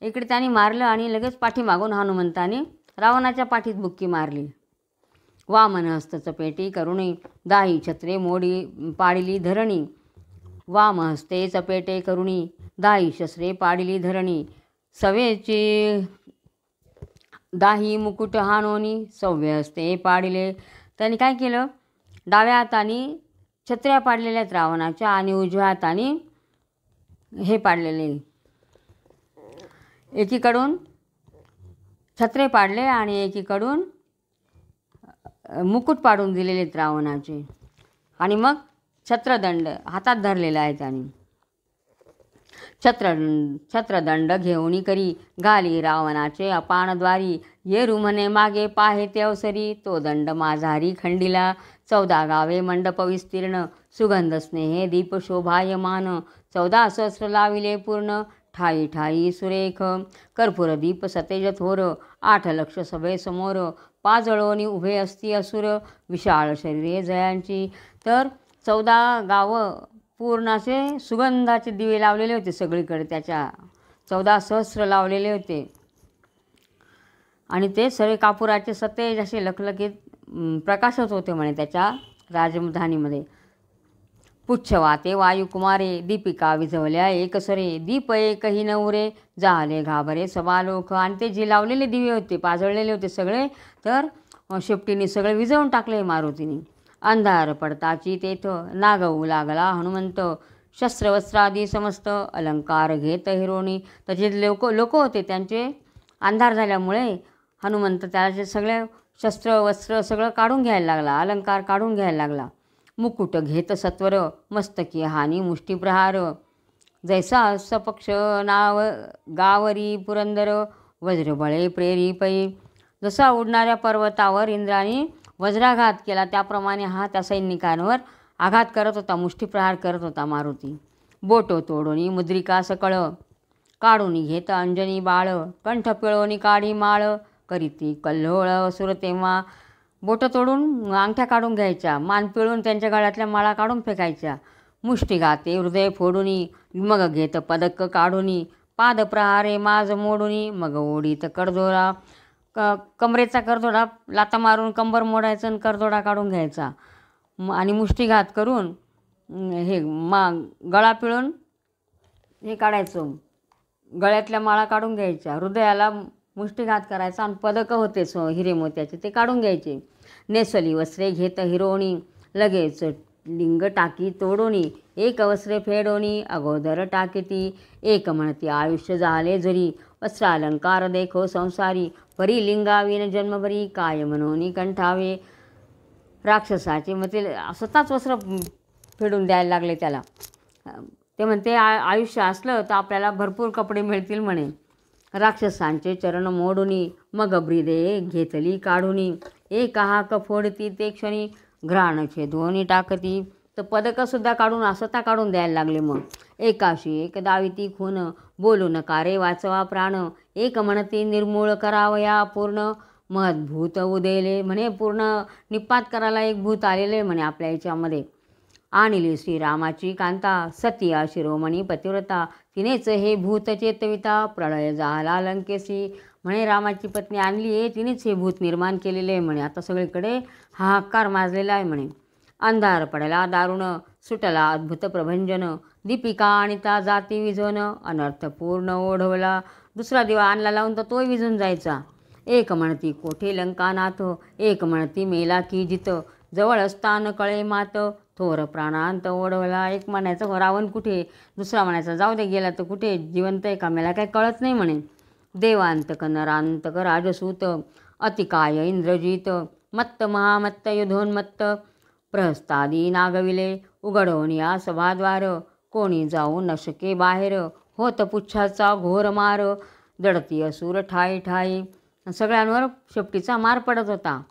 Speaker 1: इकडे त्याने मारलं आणि लगेच पाठीमागून हनुमंताने रावणाच्या पाठीत बुक्की मारली. वामन हस्त चपेटी करुणी, दाही छत्रे मोडी पाडिली धरणी, वामहस्ते चपेटे करुणी, दाही शस्त्रे पाडिली धरणी, सवेची दाही मुकुट हानोनी, सव्य हस्ते पाडिले. त्यांनी काय केलं, डाव्या हाताने छत्र्या पाडलेल्या आहेत रावणाच्या, आणि उजव्या हाताने हे पाडलेले, एकीकडून छत्रे पाडले आणि एकीकडून मुकुट पाडून दिलेले आहेत रावणाचे. आणि मग छत्रदंड हातात धरलेला आहे त्याने. छत्रदंड घेऊनी करी, घाली रावणाचे अपानद्वारी, येरू म्हणे मागे पाहे ते अवसरी, तो दंड माझारी खंडीला, 14 गावे मंडप विस्तीर्ण, सुगंध स्नेहे दीप शोभायमान, 14 सहस्र लाविले पूर्ण, ठाई ठाई सुरेख, कर्पूर दीप सतेज थोर, 8 लक्ष सभे समोर, पाजळोनी उभे असती असुर, विशाळ शरीरे जयांची. तर 14 गावं पूर्ण असे सुगंधाचे दिवे लावलेले होते सगळीकडे, त्याच्या 14 सहस्र लावलेले होते, आणि ते सगळे कापुराचे सतेज असे लखलखीत प्रकाशत होते म्हणे त्याच्या राजधानीमध्ये. पुच्छ वाते वायुकुमारे, दीपिका विझवल्या एकसरे, दीप एकही नवरे, झाले घाबरे सबालोक. आणि ते जे लावलेले दिवे होते, पाजळलेले होते सगळे, तर शेपटीने सगळे विझवून टाकले मारुतीने. अंधार पडताची तेथ, नागवू लागला हनुमंत, शस्त्रवस्त्रादी समस्त, अलंकार घेत हिरोणी. तर जे लोक होते त्यांचे अंधार झाल्यामुळे हनुमंत त्याचे सगळे शस्त्र वस्त्र सगळं काढून घ्यायला लागला, अलंकार काढून घ्यायला लागला. मुकुट घेत सत्वर, मस्तकी हानी मुष्टीप्रहार, जैसा सपक्ष नाव गावरी पुरंदर, वज्रबळे प्रेरी पै. जसा उडणाऱ्या पर्वतावर इंद्राने वज्राघात केला, त्याप्रमाणे हा त्या सैनिकांवर आघात करत होता, मुष्टीप्रहार करत होता मारुती. बोटो तोडोनी मुद्रिका सकळ, काढून घेत अंजनी बाळ, कंठ पिळवणी काढी माळ, करीती कल्लोळ असुर तेव्हा. बोटं तोडून अंगठ्या काढून घ्यायच्या, मान पिळून त्यांच्या गळ्यातल्या माळा काढून फेकायच्या. मुष्टी घाते हृदय फोडूनी, मग घेत पदक काढूनी, पाद प्रहारे माज मोडूनी, मग ओढीत करदोरा. कमरेचा करदोडा लाता मारून कंबर मोडायचं आणि करदोडा काढून घ्यायचा, आणि मुष्टीघात करून हे गळा पिळून हे काढायचं, गळ्यातल्या माळा काढून घ्यायच्या, हृदयाला मुष्टीघात करायचा, आणि पदकं होतेच हिरे मोत्याचे ते काढून घ्यायचे. नेसली वस्त्रे घेत हिरोणी, लगेच लिंग टाकी तोडोनी, एक वस्त्रे फेडोनी, अगोदर टाकीती, एक म्हणती आयुष्य झाले जरी, वस्त्रालंकार देखो संसारी, परी लिंगावीन जन्मभरी, काय म्हणून कंठावे. राक्षसाचे मग ते स्वतःच वस्त्र फेडून द्यायला लागले त्याला. ते म्हणते आयुष्य असलं तर आपल्याला भरपूर कपडे मिळतील म्हणे. राक्षसांचे चरण मोडुनी, मग ब्रिदे घेतली काढुनी, एक हाक फोडती ते क्षणी, घ्राण छेदोनी टाकती. तर पदकंसुद्धा काढून स्वतः काढून द्यायला लागले. मग एकाशी एक दाविती खून, बोलू नका रे वाचवा प्राण, एक म्हणती निर्मूळ करावया पूर्ण, महद्भूत उदेले म्हणे, पूर्ण निपात करायला एक भूत आलेले म्हणे आपल्या याच्यामध्ये. आणली श्रीरामाची कांता, सती शिरोमणी पतिव्रता, तिनेच हे भूत चेतविता, प्रलय झाला लंकेशी. म्हणे रामाची पत्नी आणली आहे, तिनेच हे भूत निर्माण केलेले आहे म्हणे. आता सगळीकडे हाहाकार माजलेला आहे म्हणे. अंधार पडला दारुण, सुटला अद्भुत प्रभंजन, दीपिका आणि ता जाती विझवण, अनर्थपूर्ण ओढवला. दुसरा दिवा आणला लावून तर तोही विझून जायचा. एक म्हणती कोठे लंकानाथ, एक म्हणती मेला की जित, जवळ असतान कळे मात, थोर प्राणांत ओढवला. एक म्हणायचं रावण कुठे, दुसरा म्हणायचा जाऊ दे गेला तर कुठे, जिवंत आहे का मेला काही कळत नाही म्हणे. देवांतक नरांतक राजसूत, अतिकाय इंद्रजित, मत्त महामत्त युधोन्मत्त, प्रहस्तादी नागविले, उघडवून या सभाद्वार, कोणी जाऊ न शके बाहेर, होत पुच्छाचा घोर मार, दडती असुर ठाई ठाई. सगळ्यांवर शेपटीचा मार पडत होता.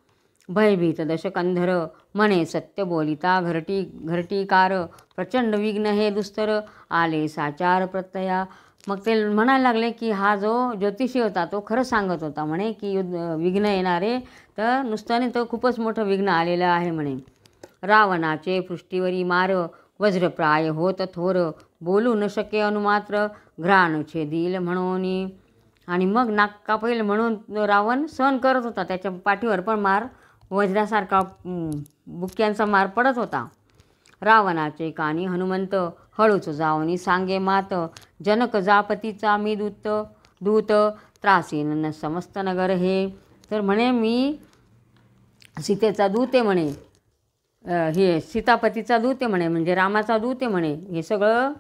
Speaker 1: भयभीत दशकंधर, म्हणे सत्य बोलिता घरटीकार, प्रचंड विघ्न हे दुस्तर, आले साचार प्रत्यया. मग ते म्हणायला लागले की हा जो ज्योतिषी होता तो खरं सांगत होता म्हणे की विघ्न येणारे, तर नुसतं नाही, तो खूपच मोठं विघ्न आलेलं आहे म्हणे. रावणाचे पृष्ठीवरी मार, वज्रप्राय होत थोर, बोलू न शके अनुमात्र, घ्राण छेदील म्हणून. आणि मग नाक कापेल म्हणून रावण सहन करत होता. त्याच्या पाठीवर पण मार वज्रासारखा बुक्क्यांचा मार पडत होता. रावणाचे कानी हनुमंत, हळूच जावनी सांगे मात, जनक जापतीचा मी दूत, त्रासीन समस्त नगर हे. तर म्हणे मी सीतेचा दूत आहे म्हणे, हे सीतापतीचा दूत आहे म्हणे, म्हणजे रामाचा दूत आहे म्हणे, हे सगळं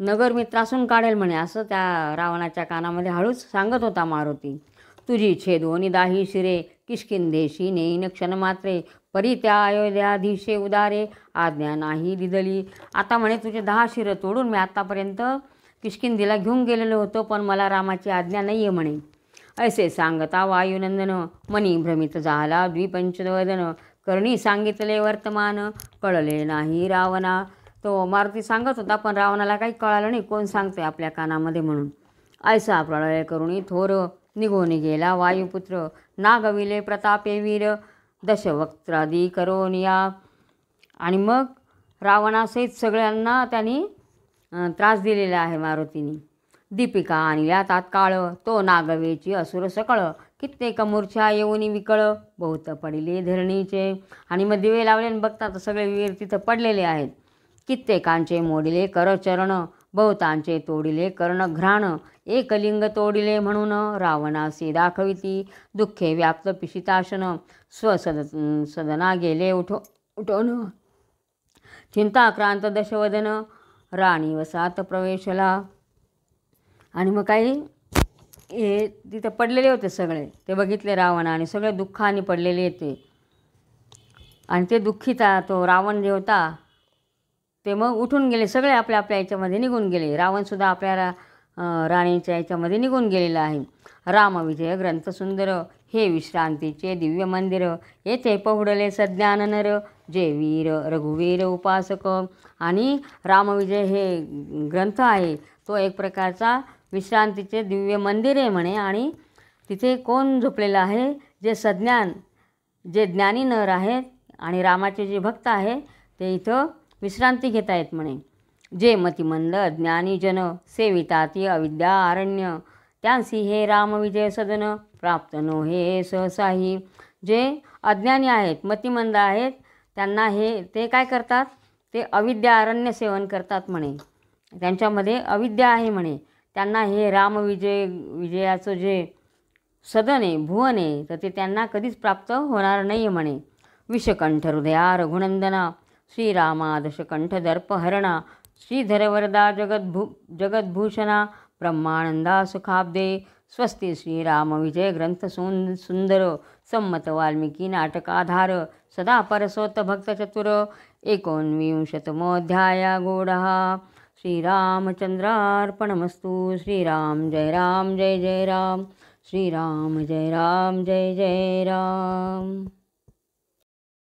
Speaker 1: नगर मी त्रासून काढेल म्हणे, असं त्या रावणाच्या कानामध्ये हळूच सांगत होता मारुती. तुझी छेदोनी दाही शिरे, किष्किंधेशी नेईन क्षणमात्रे, परी त्या अयोध्याधीशे उदारे, आज्ञा नाही दिदली. आता म्हणे तुझे 10 शिरं तोडून मी आत्तापर्यंत किष्किंधेला घेऊन गेलेलो होतो, पण मला रामाची आज्ञा नाही आहे म्हणे. ऐसे सांगता वायुनंदन, मनी भ्रमित झाला द्विपंचवदन, करणी सांगितले वर्तमान, कळले नाही रावणा. तो मारुती सांगत होता पण रावणाला काही कळालं नाही कोण सांगतोय आपल्या कानामध्ये म्हणून. ऐसा प्रळय करुणी थोर, निघून गेला वायुपुत्र, नागविले प्रतापे वीर, दशवक्त्रादी करोनिया. आणि मग रावणासहित सगळ्यांना त्यांनी त्रास दिलेला आहे मारुतीने. दीपिका आणल्या तात्काळ, तो नागवेची असुर सकळ, कित्येक मूर्छा येऊनी विकळ, बहुत पडिले धरणीचे. आणि मग दिवे लावले आणि बघतात सगळे वीर तिथं पडलेले आहेत. कित्येकांचे मोडिले करचरण, बहुतांचे तोडिले कर्ण घ्राण, एकलिंग तोडिले म्हणून, रावणासी दाखविती दुःखे व्याप्त पिशिताशन, सदना गेले उठवून, चिंताक्रांत दशवदन, राणी वसात प्रवेशला. आणि मग काही हे तिथं पडलेले होते सगळे, ते बघितले रावणा आणि सगळे दुःखाने पडलेले होते. आणि ते दुःखीता तो रावण जे होता ते मग उठून गेले, सगळे आपल्या आपल्या याच्यामध्ये निघून गेले. रावणसुद्धा आपल्या राणीच्या याच्यामध्ये निघून गेलेला आहे. रामविजय ग्रंथ सुंदर, हे विश्रांतीचे दिव्य मंदिर, येथे पहुडले सज्ञान नर, जे वीर रघुवीर उपासक. आणि रामविजय हे ग्रंथ आहे तो एक प्रकारचा विश्रांतीचे दिव्य मंदिर आहे म्हणे. आणि तिथे कोण झोपलेलं आहे, जे सज्ञान, जे ज्ञानी नर आहेत आणि रामाचे जे भक्त आहे ते इथं विश्रांती घेत आहेत म्हणे. जे मतिमंद अज्ञानी जन, सेविताती अविद्या अरण्य, त्यांसी हे रामविजय सदन, प्राप्त नो हे सहसाही. जे अज्ञानी आहेत, मतिमंद आहेत, त्यांना हे ते काय करतात, ते अविद्या अरण्य करतात म्हणे, त्यांच्यामध्ये अविद्या आहे म्हणे. त्यांना हे विजयाचं जे सदन आहे, भुवन आहे, तर ते त्यांना कधीच प्राप्त होणार नाही म्हणे. विषकंठ हृदया रघुनंदना, श्रीरामा दशकंठ दर्पहरणा, श्रीधर वरदा जगद्भूषणा, ब्रह्मानंदा सुखाब्दे. स्वस्ति श्रीराम विजय ग्रंथ सुंदर, संमत वाल्मिकी नाटकाधार, सदा परसोत भक्त चतुर, 19मोऽध्याय गूढः. श्रीरामचंद्रार्पणमस्तु. श्रीराम जय राम जय जय राम. श्रीराम जय राम जय जय राम.